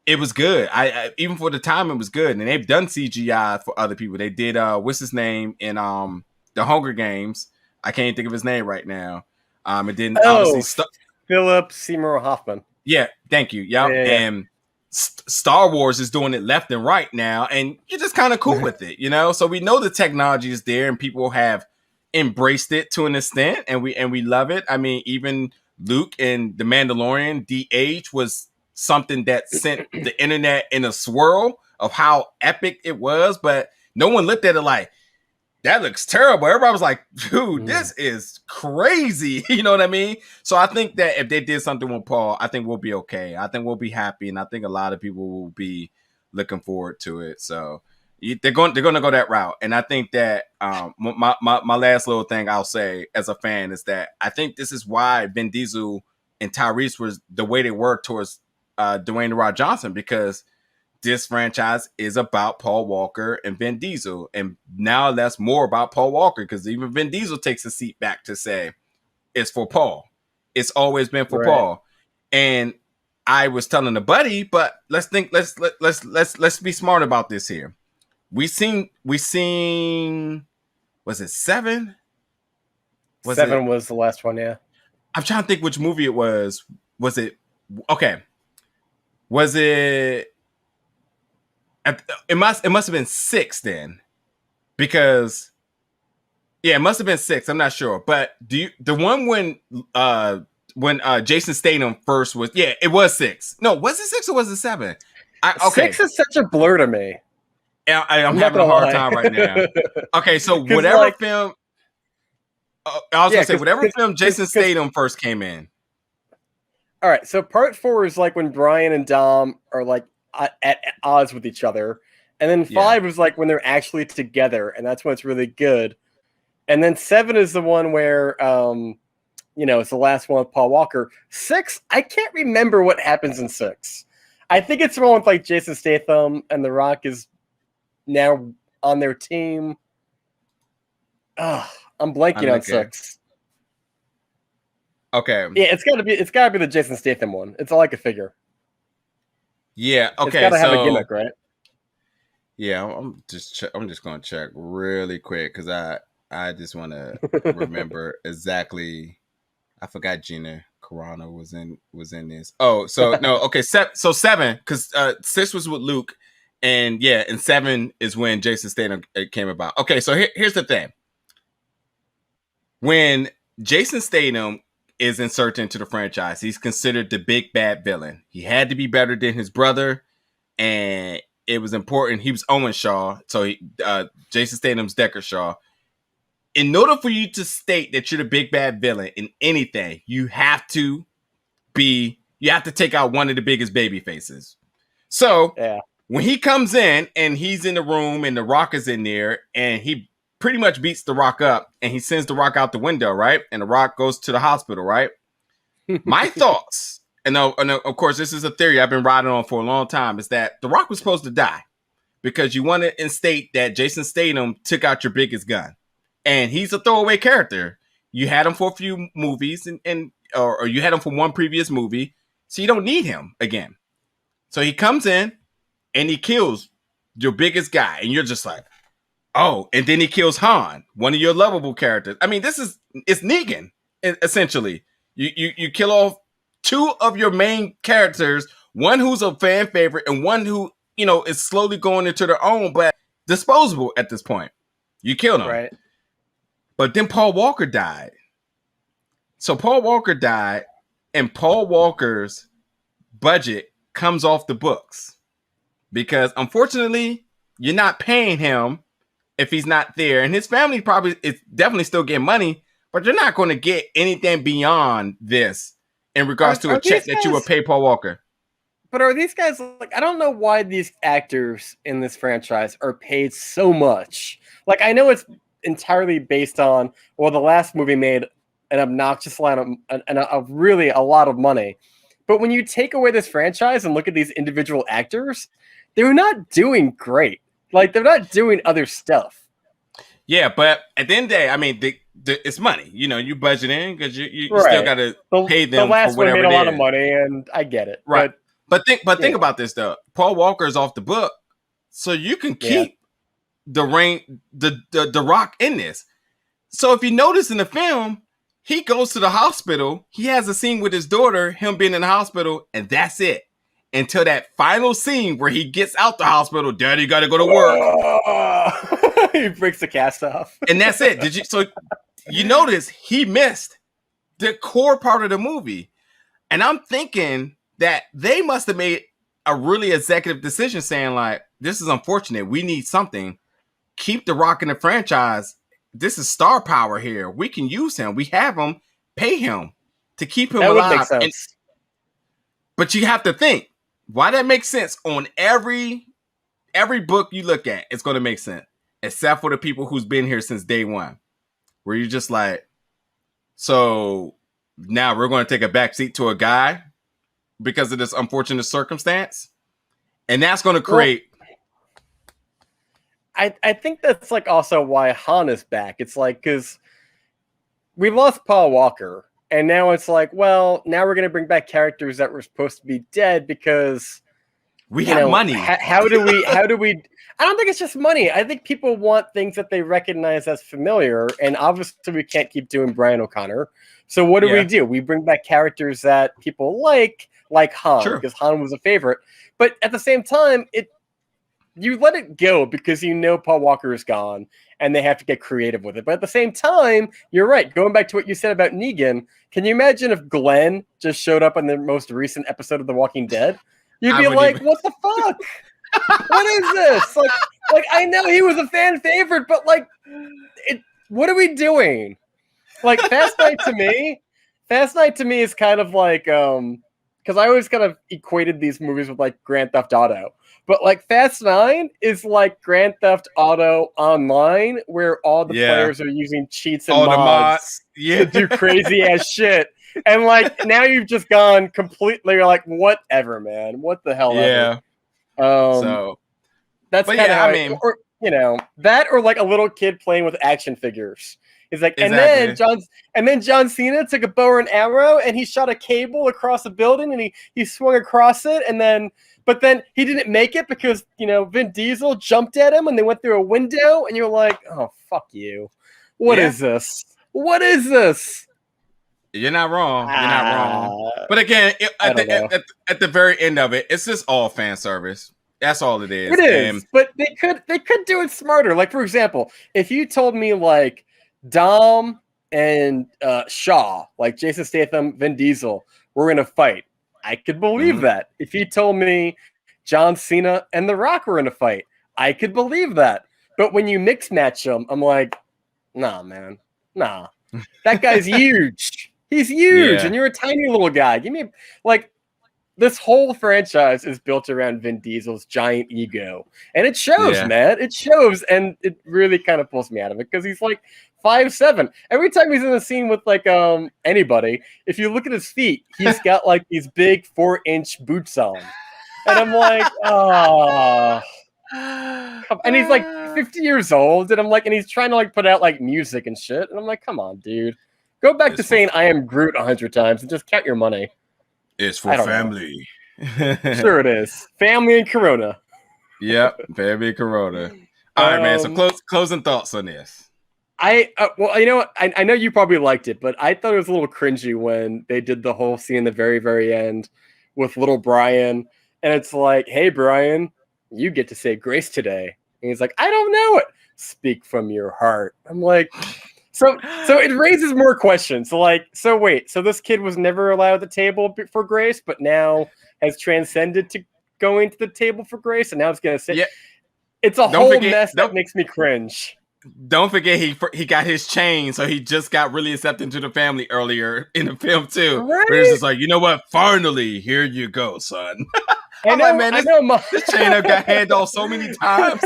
it was good. I even for the time, it was good. And they've done CGI for other people. They did what's his name in the Hunger Games. I can't think of his name right now. And then obviously Philip Seymour Hoffman. Yeah, thank you. Yeah. And Star Wars is doing it left and right now, and you're just kind of cool with it, So we know the technology is there, and people have embraced it to an extent, and we love it. I mean, even Luke and the Mandalorian de-age was something that sent the internet in a swirl of how epic it was, but no one looked at it like, that looks terrible. Everybody was like, dude, this is crazy. You know what I mean? So I think that if they did something with Paul, I think we'll be okay. I think we'll be happy, and I think a lot of people will be looking forward to it. So they're going to go that route. And I think that my last little thing I'll say as a fan is that I think this is why Vin Diesel and Tyrese was the way they were towards Dwayne "The Rock" Johnson, because this franchise is about Paul Walker and Vin Diesel. And now that's more about Paul Walker, because even Vin Diesel takes a seat back to say it's for Paul. It's always been for Paul. And I was telling a buddy, but let's be smart about this here. We seen was it 7? Seven was the last one, yeah. I'm trying to think which movie it was. Was it okay? Was it must have been 6 then, because it must have been 6. I'm not sure, but the one when Jason Statham first was it was 6. No, was it 6 or was it 7? 6 is such a blur to me. I'm having a hard time right now. Okay, so whatever film, I was gonna say whatever film Jason Statham first came in. All right, so part 4 is like when Brian and Dom are like at odds with each other, and then 5 is like when they're actually together, and that's when it's really good. And then 7 is the one where it's the last one with Paul Walker. 6, I can't remember what happens in 6. I think it's the one with like Jason Statham and The Rock is now on their team. I'm blanking on 6. Okay. Yeah, it's gotta be the Jason Statham one. It's all I could figure. Yeah. Okay. It's gotta have a gimmick, right? Yeah, I'm just gonna check really quick, because I just want to remember exactly. I forgot Gina Carano was in this. Oh, so no. Okay. So 7, because 6 was with Luke, and 7 is when Jason Statham came about. Okay. So here's the thing. When Jason Statham is inserted into the franchise, he's considered the big bad villain. He had to be better than his brother, and it was important. He was Owen Shaw, so Jason Statham's Deckard Shaw. In order for you to state that you're the big bad villain in anything, you have to take out one of the biggest baby faces. So when he comes in and he's in the room and The Rock is in there, and he pretty much beats The Rock up, and he sends The Rock out the window, right? And The Rock goes to the hospital, right? My thoughts, and of course, this is a theory I've been riding on for a long time, is that The Rock was supposed to die, because you want to instate that Jason Statham took out your biggest gun, and he's a throwaway character. You had him for a few movies, or you had him for one previous movie, so you don't need him again. So he comes in and he kills your biggest guy, and you're just like, oh, and then he kills Han, one of your lovable characters. I mean, it's Negan, essentially. You kill off 2 of your main characters, one who's a fan favorite and one who, is slowly going into their own, but disposable at this point. You killed him. Right. But then Paul Walker died. So Paul Walker died, and Paul Walker's budget comes off the books because unfortunately you're not paying him if he's not there, and his family probably is definitely still getting money, but you're not going to get anything beyond this in regards to a check that you would pay Paul Walker. But are these guys like, I don't know why these actors in this franchise are paid so much. Like, I know it's entirely based on, well, the last movie made an obnoxious amount of really a lot of money. But when you take away this franchise and look at these individual actors, they're not doing great. Like, they're not doing other stuff. Yeah, but at the end of the day, I mean, it's money. You know, you budget in because you still got to pay them. The last one made a lot of money, and I get it. Right. But think about this though. Paul Walker's off the book, so you can keep the Rock in this. So if you notice in the film, he goes to the hospital. He has a scene with his daughter, him being in the hospital, and that's it. Until that final scene where he gets out the hospital, Daddy got to go to work. He breaks the cast off, and that's it. So you notice he missed the core part of the movie, and I'm thinking that they must have made a really executive decision, saying like, "This is unfortunate. We need something. Keep the Rock in the franchise. This is star power here. We can use him. We have him. Pay him to keep him alive." Would make sense. But you have to think. Why that makes sense on every book you look at, it's going to make sense, except for the people who's been here since day one, where you're just like, so now we're going to take a backseat to a guy because of this unfortunate circumstance, and that's going to create. I think that's like also why Han is back. It's like because we lost Paul Walker. And now it's like, well, now we're going to bring back characters that were supposed to be dead because we have money. How do we, I don't think it's just money. I think people want things that they recognize as familiar. And obviously we can't keep doing Brian O'Connor. So what do? We bring back characters that people like Han, because Han was a favorite. But at the same time, you let it go because you know Paul Walker is gone and they have to get creative with it. But at the same time, you're right. Going back to what you said about Negan, can you imagine if Glenn just showed up in the most recent episode of The Walking Dead? You'd be like, what the fuck? What is this? Like I know he was a fan favorite, but like, what are we doing? Like Fast Night to me is kind of like, because I always kind of equated these movies with like Grand Theft Auto. But like Fast 9 is like Grand Theft Auto Online, where all the players are using cheats and mods to do crazy ass shit. And like now you've just gone completely like whatever, man. What the hell? Yeah. Ever. So that's kind of how I mean, or that or like a little kid playing with action figures. He's like, exactly. and then John Cena took a bow and arrow and he shot a cable across a building and he swung across it but then he didn't make it because Vin Diesel jumped at him and they went through a window and you're like, oh fuck you, what is this? What is this? You're not wrong. You're not wrong. But again, at the very end of it, it's just all fan service. That's all it is. It is, but they could do it smarter. Like for example, if you told me like Dom and Shaw, like Jason Statham, Vin Diesel, we're gonna fight, I could believe that. If you told me John Cena and The Rock were in a fight, I could believe that. But when you mix match them, I'm like, nah, man, nah. That guy's huge. He's huge, and you're a tiny little guy. Give me like this whole franchise is built around Vin Diesel's giant ego, and it shows, man. It shows, and it really kind of pulls me out of it because he's like 5'7". Every time he's in a scene with like anybody, if you look at his feet, he's got like these big 4-inch boots on, and I'm like, oh. And he's like 50 years old, and I'm like, and he's trying to like put out like music and shit, and I'm like, come on, dude, go back to saying I am Groot 100 times and just count your money. It's for family. Sure it is. Family and Corona. Yep, family and Corona. All right, man. So closing thoughts on this. Well, you know what? I know you probably liked it, but I thought it was a little cringy when they did the whole scene in the very, very end with little Brian. And it's like, hey, Brian, you get to say grace today. And he's like, I don't know it. Speak from your heart. I'm like, So it raises more questions. So wait, so this kid was never allowed at the table for grace, but now has transcended to going to the table for grace, and now it's gonna say, Yeah. it's a whole mess that makes me cringe. Don't forget he got his chain, so he just got really accepted into the family earlier in the film too. Right? Where it's just like, you know what? Finally, here you go, son. I know, this chain have got handed off so many times.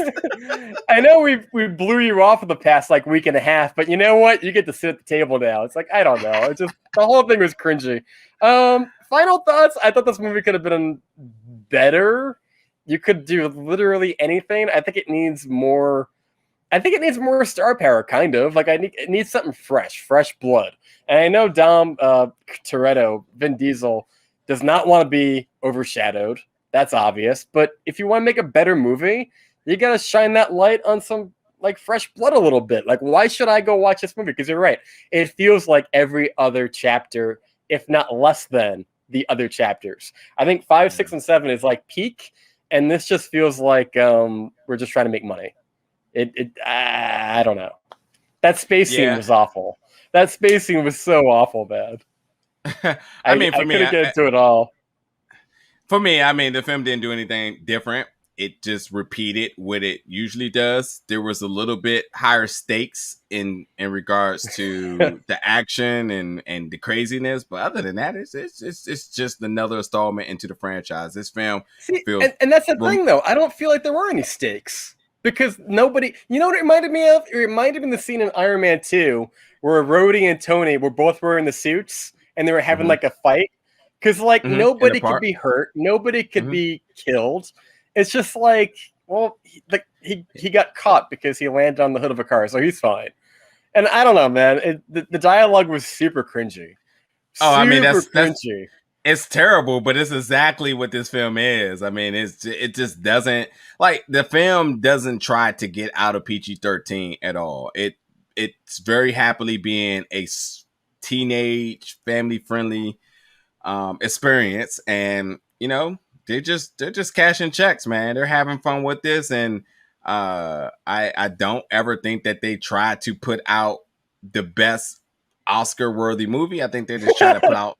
I know we blew you off for the past like week and a half, but you know what? You get to sit at the table now. It's like, I don't know. It's just the whole thing was cringy. Final thoughts. I thought this movie could have been better. You could do literally anything. I think it needs more star power, kind of. Like it needs something fresh blood. And I know Dom Toretto, Vin Diesel, does not want to be overshadowed. That's obvious. But if you want to make a better movie, you got to shine that light on some like fresh blood a little bit. Like, why should I go watch this movie? Because you're right. It feels like every other chapter, if not less than the other chapters. I think 5, 6, and 7 is like peak. And this just feels like we're just trying to make money. I don't know. That space scene was awful. That space scene was so awful, bad. I mean, for me, couldn't get into it all. For me, I mean, the film didn't do anything different. It just repeated what it usually does. There was a little bit higher stakes in regards to the action and the craziness, but other than that, it's just another installment into the franchise. This film feels, and that's the thing, though. I don't feel like there were any stakes. Because nobody, you know what it reminded me of? It reminded me of the scene in Iron Man 2 where Rhodey and Tony were both wearing the suits and they were having like a fight. Because like nobody could be hurt, nobody could be killed. It's just like, well, he got caught because he landed on the hood of a car, so he's fine. And I don't know, man. The dialogue was super cringy. I mean that's cringy. It's terrible, but it's exactly what this film is. I mean, it just doesn't, like, the film doesn't try to get out of PG-13 at all. It's very happily being a teenage, family-friendly experience, and you know they're just cashing checks, man. They're having fun with this, and I don't ever think that they try to put out the best Oscar-worthy movie. I think they're just trying to put out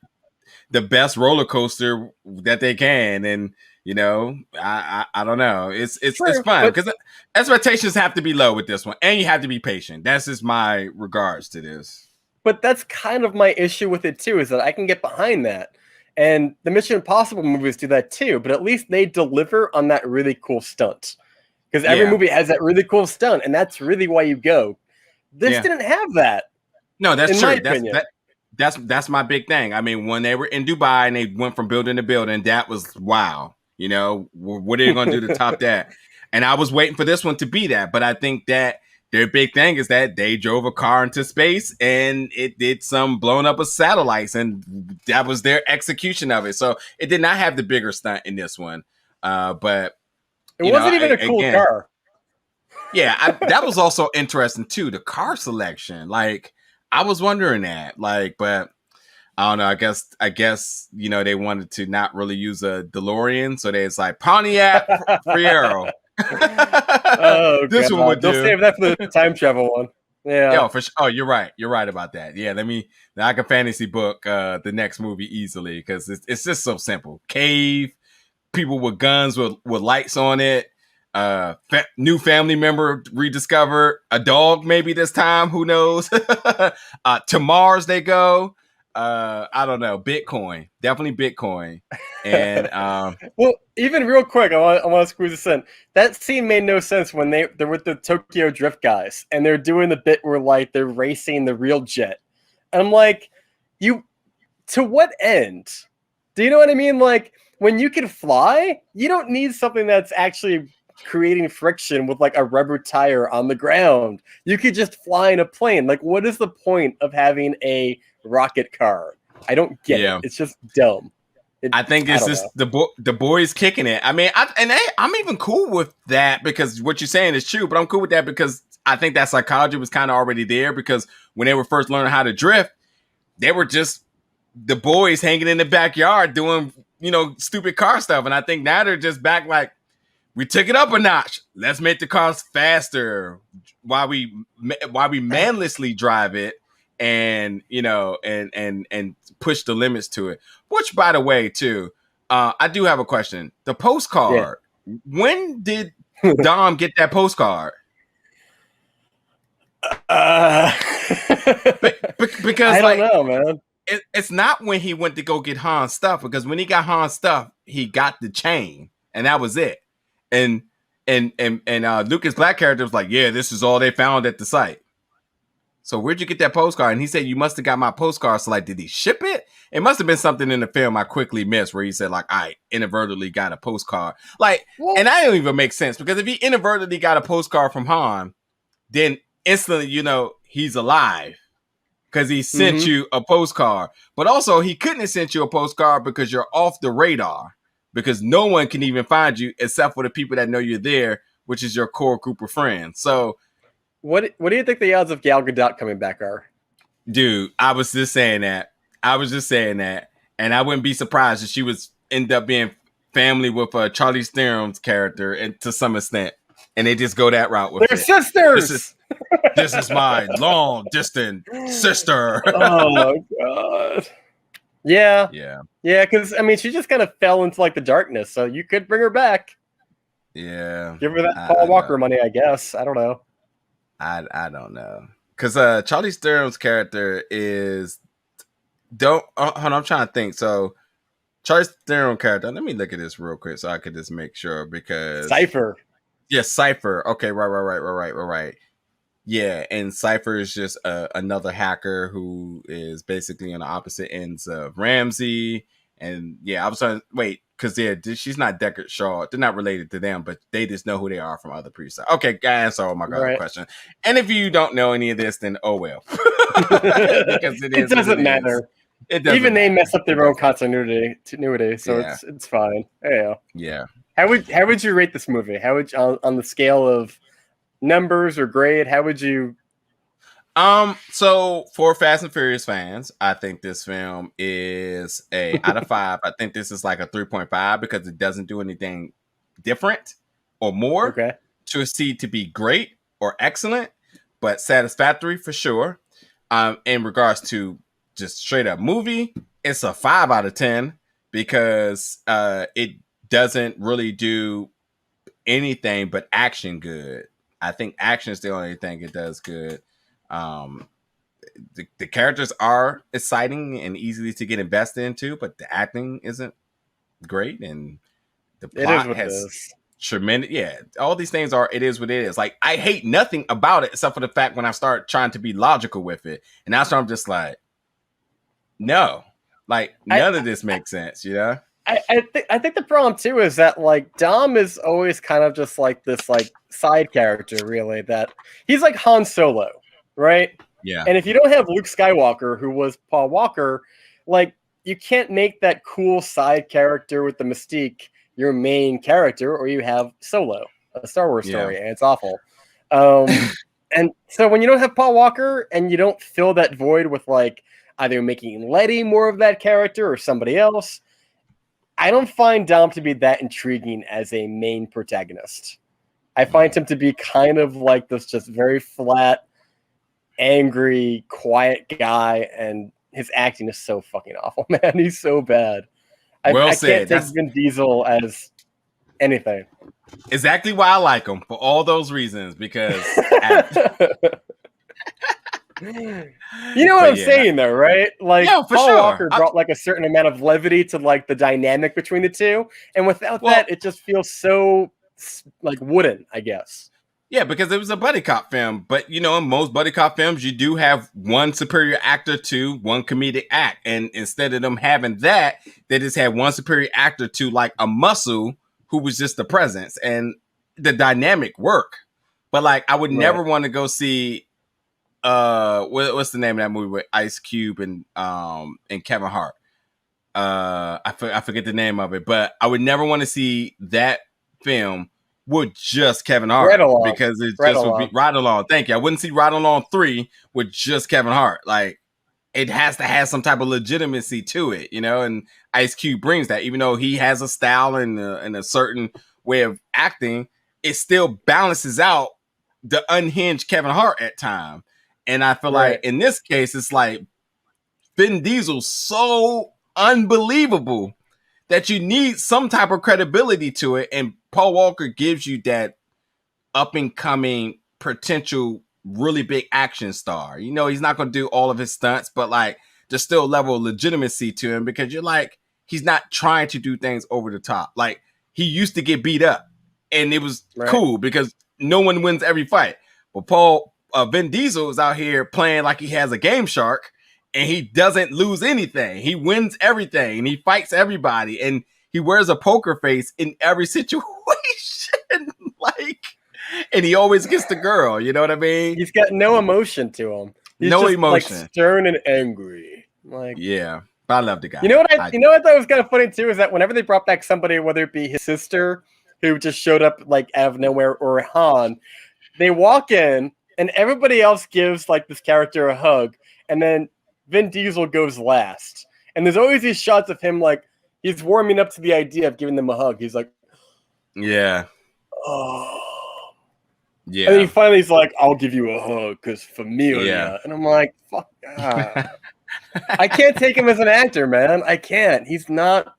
the best roller coaster that they can, and you know, I don't know. It's fun because expectations have to be low with this one, and you have to be patient. That's just my regards to this. But that's kind of my issue with it too, is that I can get behind that, and the Mission Impossible movies do that too. But at least they deliver on that really cool stunt, because every movie has that really cool stunt, and that's really why you go. This didn't have that. No, that's true. That's my big thing. I mean, when they were in Dubai and they went from building to building, that was wow. You know, what are they going to do to top that? And I was waiting for this one to be that. But I think that their big thing is that they drove a car into space and it did some blowing up of satellites. And that was their execution of it. So it did not have the bigger stunt in this one. But it wasn't even a cool car. Yeah, that was also interesting, too. The car selection. Like, I was wondering that, like, but I don't know. I guess, you know, they wanted to not really use a DeLorean, so it's like Pontiac Fiero. This one would do. They'll save that for the time travel one. Yeah. Yo, for sure. Oh, you're right. You're right about that. Yeah, I can fantasy book the next movie easily because it's just so simple. Cave, people with guns with lights on it. New family member rediscovered, a dog maybe this time, who knows. To Mars they go. I don't know, Bitcoin, definitely Bitcoin. And well, even real quick, I want to squeeze this in. That scene made no sense when they're with the Tokyo Drift guys and they're doing the bit where like they're racing the real jet. And I'm like, to what end? Do you know what I mean? Like, when you can fly, you don't need something that's actually creating friction with like a rubber tire on the ground. You could just fly in a plane. Like, what is the point of having a rocket car? I don't get it. It's just dumb. I think it's just the boys kicking it. I mean, I'm even cool with that because what you're saying is true, but I'm cool with that because I think that psychology was kind of already there because when they were first learning how to drift, they were just the boys hanging in the backyard doing, you know, stupid car stuff. And I think now they're just back like, we took it up a notch. Let's make the cars faster while we manlessly drive it, and and push the limits to it. Which, by the way, too, I do have a question. The postcard. Yeah. When did Dom get that postcard? Because I don't know, man. It's not when he went to go get Han's stuff, because when he got Han's stuff, he got the chain, and that was it. And Lucas Black character was like, yeah, this is all they found at the site. So where'd you get that postcard? And he said, you must have got my postcard. So like, did he ship it? It must have been something in the film I quickly missed where he said like, I inadvertently got a postcard. Like, and that don't even make sense, because if he inadvertently got a postcard from Han, then instantly, he's alive because he sent you a postcard. But also he couldn't have sent you a postcard because you're off the radar, because no one can even find you except for the people that know you're there, which is your core group of friends. So what do you think the odds of Gal Gadot coming back are? Dude, I was just saying that. And I wouldn't be surprised if she was end up being family with Charlize Theron's character, and to some extent, and they just go that route with They're sisters. This is my long distant sister. Oh God. Yeah. Because I mean, she just kind of fell into like the darkness, so you could bring her back. Yeah. Give her that Paul Walker money, I guess. I don't know. I don't know, because Charlize Theron's character is hold on, I'm trying to think. So Charlize Theron character. Let me look at this real quick so I could just make sure, because Cypher. Yes, Cypher. Okay, right. Yeah, and Cypher is just another hacker who is basically on the opposite ends of Ramsey. And yeah, I was trying to wait, because she's not Deckard Shaw. They're not related to them, but they just know who they are from other priests. Okay, answer all my question. And if you don't know any of this, then oh well. Because it doesn't matter. It doesn't even matter. They mess up their own continuity, so it's fine. Yeah. How would you rate this movie? How would you, on the scale of numbers or grade? How would you? So for Fast and Furious fans, I think this film is a out of 5. I think this is like a 3.5 because it doesn't do anything different or more to exceed to be great or excellent, but satisfactory for sure. In regards to just straight up movie, it's a 5 out of 10 because it doesn't really do anything but action good. I think action is the only thing it does good. The characters are exciting and easy to get invested into, but the acting isn't great, and the plot has tremendous. Yeah, all these things are. It is what it is. Like, I hate nothing about it except for the fact when I start trying to be logical with it, and that's why I'm just like, no, like none of this makes sense. I think the problem too is that like Dom is always kind of just like this like side character, really, that he's like Han Solo, right? Yeah. And if you don't have Luke Skywalker, who was Paul Walker, like you can't make that cool side character with the mystique your main character, or you have Solo, a Star Wars story, and it's awful. And so when you don't have Paul Walker and you don't fill that void with like either making Letty more of that character or somebody else, I don't find Dom to be that intriguing as a main protagonist. I find him to be kind of like this just very flat, angry, quiet guy, and his acting is so fucking awful, man. He's so bad. I can't take Vin Diesel as anything. Exactly why I like him, for all those reasons, because... You know what I'm saying, though, right? Like, Paul Walker brought like a certain amount of levity to like the dynamic between the two, and without that, it just feels so like wooden, I guess. Yeah, because it was a buddy cop film, but in most buddy cop films, you do have one superior actor to one comedic act, and instead of them having that, they just had one superior actor to like a muscle who was just the presence, and the dynamic work. But like, I would never want to go see. What's the name of that movie with Ice Cube and Kevin Hart? I forget the name of it, but I would never want to see that film with just Kevin Hart because it just would be Ride Along. Thank you. I wouldn't see Ride Along 3 with just Kevin Hart. Like, it has to have some type of legitimacy to it, and Ice Cube brings that, even though he has a style and a certain way of acting, it still balances out the unhinged Kevin Hart at time. And I feel like in this case, it's like Vin Diesel's so unbelievable that you need some type of credibility to it. And Paul Walker gives you that up and coming potential really big action star. You know, he's not going to do all of his stunts, but like there's still a level of legitimacy to him because you're like, he's not trying to do things over the top. Like he used to get beat up and it was cool because no one wins every fight. But Vin Diesel is out here playing like he has a game shark and he doesn't lose anything. He wins everything and he fights everybody and he wears a poker face in every situation. Like, and he always gets the girl. You know what I mean? He's got no emotion to him. He's no just, emotion. Like, stern and angry. Like, yeah, but I love the guy. You know what I thought was kind of funny too is that whenever they brought back somebody, whether it be his sister who just showed up like out of nowhere or Han, they walk in and everybody else gives like this character a hug, and then Vin Diesel goes last. And there's always these shots of him like he's warming up to the idea of giving them a hug. He's like, yeah, oh, yeah. And then he finally is like, "I'll give you a hug because familia." Yeah. And I'm like, "Fuck." I can't take him as an actor, man. I can't. He's not.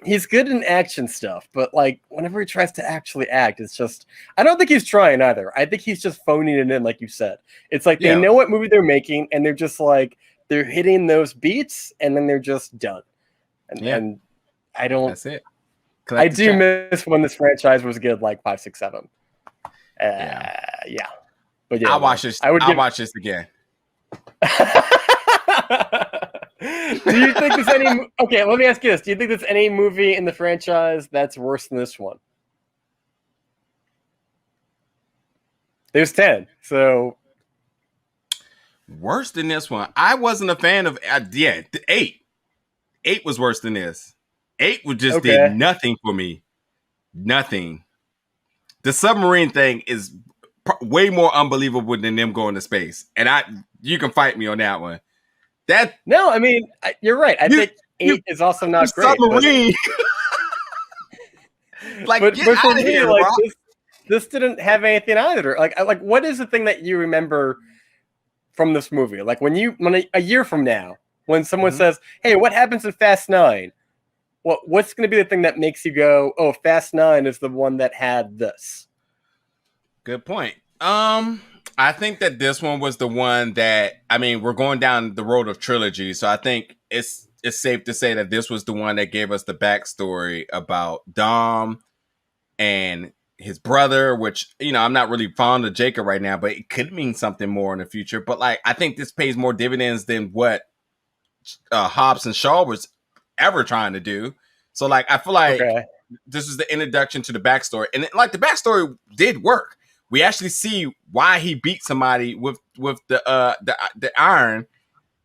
He's good in action stuff, but like whenever he tries to actually act, it's just I don't think he's trying either. I think he's just phoning it in, like you said. It's like they know what movie they're making, and they're just like they're hitting those beats, and then they're just done. And I don't. That's it. I do miss when this franchise was good, like 5, 6, 7. Yeah. But yeah, I'll watch this. I'll watch this again. Do you think there's any? Okay, let me ask you this: do you think there's any movie in the franchise that's worse than this one? There's 10, so worse than this one. I wasn't a fan of. 8. 8 was worse than this. 8 just did nothing for me. Nothing. The submarine thing is way more unbelievable than them going to space, and you can fight me on that one. No, I mean you're right. I think 8 is also not great. Submarine. but for me, like this didn't have anything either. Like what is the thing that you remember from this movie? Like when a year from now, when someone says, "Hey, what happens in Fast 9?" What's going to be the thing that makes you go, "Oh, Fast 9 is the one that had this"? Good point. I think that this one was the one that, I mean, we're going down the road of trilogy, so I think it's safe to say that this was the one that gave us the backstory about Dom and his brother, which, you know, I'm not really fond of Jacob right now, but it could mean something more in the future. But like, I think this pays more dividends than what Hobbs and Shaw was ever trying to do. So like, I feel like this is the introduction to the backstory, and like the backstory did work. We actually see why he beat somebody with the iron,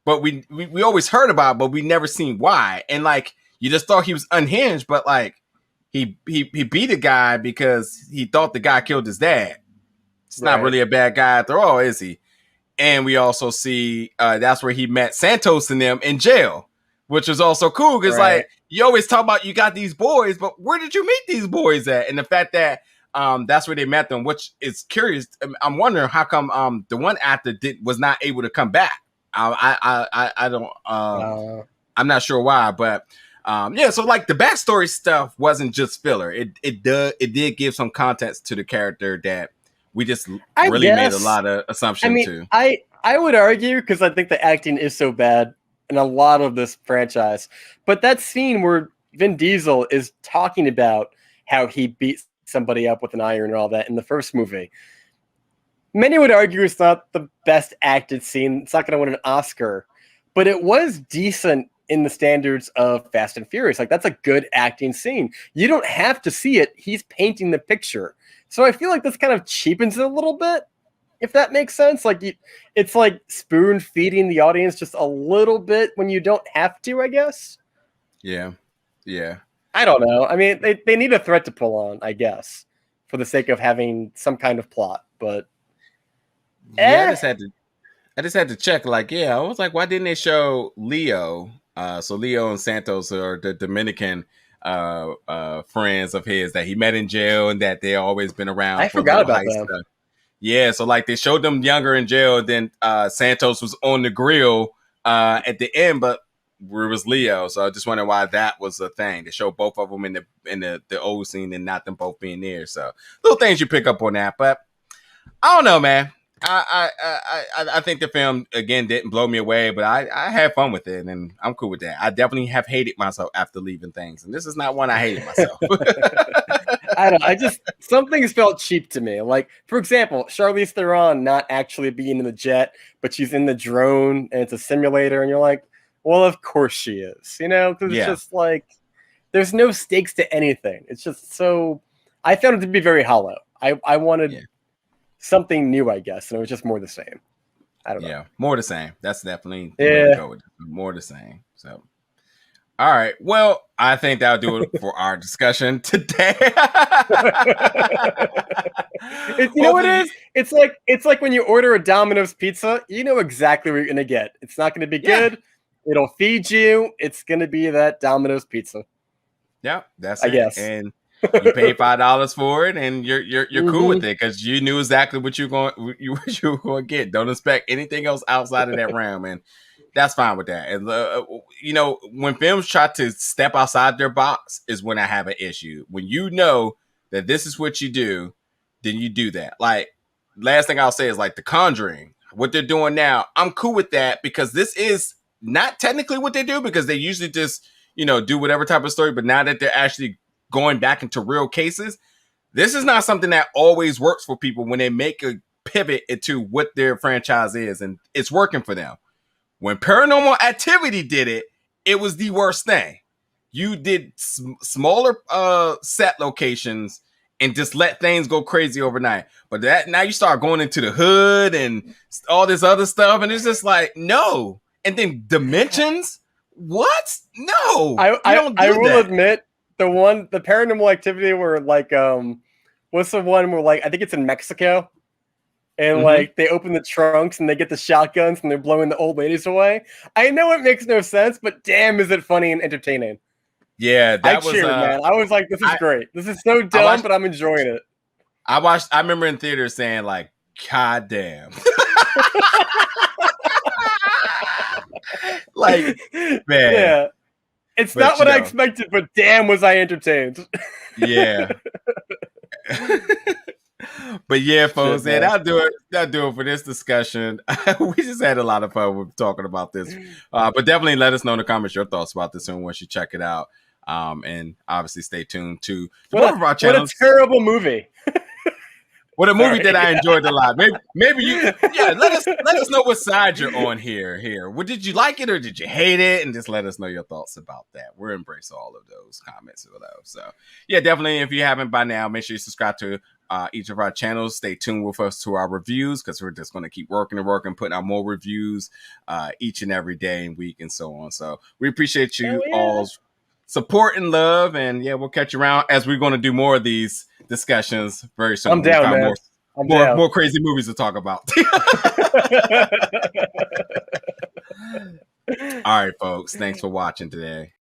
but we always heard about it, but we never seen why. And like you just thought he was unhinged, but like he beat a guy because he thought the guy killed his dad. It's not really a bad guy after all, is he? And we also see that's where he met Santos and them in jail, which was also cool because like you always talk about you got these boys, but where did you meet these boys at? And the fact that that's where they met them, which is curious. I'm wondering how come the one actor was not able to come back. I don't. I'm not sure why, but so like the backstory stuff wasn't just filler. It did give some context to the character that we just really made a lot of assumptions to. I would argue because I think the acting is so bad in a lot of this franchise, but that scene where Vin Diesel is talking about how he beat somebody up with an iron and all that in the first movie, many would argue it's not the best acted scene. It's not going to win an Oscar, but it was decent in the standards of Fast and Furious. Like that's a good acting scene. You don't have to see it. He's painting the picture. So I feel like this kind of cheapens it a little bit, if that makes sense. Like it's like spoon feeding the audience just a little bit when you don't have to, I guess. Yeah. I don't know. I mean, they need a thread to pull on, I guess, for the sake of having some kind of plot. But I just had to check. Like, I was like, why didn't they show Leo? So Leo and Santos are the Dominican friends of his that he met in jail and that they always been around. I for forgot little about heist them. stuff. Yeah, so like they showed them younger in jail. Then Santos was on the grill at the end, but where was Leo? So I just wondering why that was a thing. They showed both of them in the old scene and not them both being there. So little things you pick up on that, but I don't know, man. I think the film again didn't blow me away, but I had fun with it, and I'm cool with that. I definitely have hated myself after leaving things, and this is not one I hated myself. I don't know. Some things felt cheap to me. Like, for example, Charlize Theron not actually being in the jet, but she's in the drone and it's a simulator, and you're like, well, of course she is, because it's just like there's no stakes to anything. It's just so I found it to be very hollow. I wanted something new, I guess, and it was just more the same. I don't know. Yeah, more the same. That's definitely the way to go with it. More the same. So. All right. Well, I think that'll do it for our discussion today. You know what it is? It's like when you order a Domino's pizza, you know exactly what you're gonna get. It's not gonna be good. It'll feed you. It's gonna be that Domino's pizza. Yeah, that's I guess. And you pay $5 for it, and you're cool with it because you knew exactly what you were going to get. Don't expect anything else outside of that realm, and that's fine with that. And when films try to step outside their box is when I have an issue. When you know that this is what you do, then you do that. Like, last thing I'll say is like The Conjuring, what they're doing now. I'm cool with that because this is not technically what they do, because they usually just do whatever type of story. But now that they're actually going back into real cases, this is not something that always works for people when they make a pivot into what their franchise is, and it's working for them. When Paranormal Activity did it, it was the worst thing. You did smaller set locations and just let things go crazy overnight. But now you start going into the hood and all this other stuff, and it's just like, no. And then dimensions? What? No. I will admit, the Paranormal Activity where like what's the one where like I think it's in Mexico? And like they open the trunks and they get the shotguns and they're blowing the old ladies away. I know it makes no sense, but damn, is it funny and entertaining? Yeah, I cheered, man. I was like, this is great. This is so dumb, but I'm enjoying it. I remember in theater saying like, God damn. Like, man. Yeah. It's not what I expected, but damn, was I entertained. Yeah. But yeah, folks, that'll do it for this discussion. We just had a lot of fun with talking about this. But definitely let us know in the comments your thoughts about this one once you check it out. And obviously stay tuned to both of our channels. What a terrible movie. What a movie that I enjoyed a lot. Maybe you let us know what side you're on here. What, did you like it or did you hate it? And just let us know your thoughts about that. We'll embrace all of those comments or those. So yeah, definitely, if you haven't by now, make sure you subscribe to each of our channels. Stay tuned with us to our reviews, because we're just going to keep working, putting out more reviews each and every day and week and so on. So we appreciate you all's support and love, and we'll catch you around as we're going to do more of these discussions very soon. I'm down, man. More crazy movies to talk about. All right, folks. Thanks for watching today.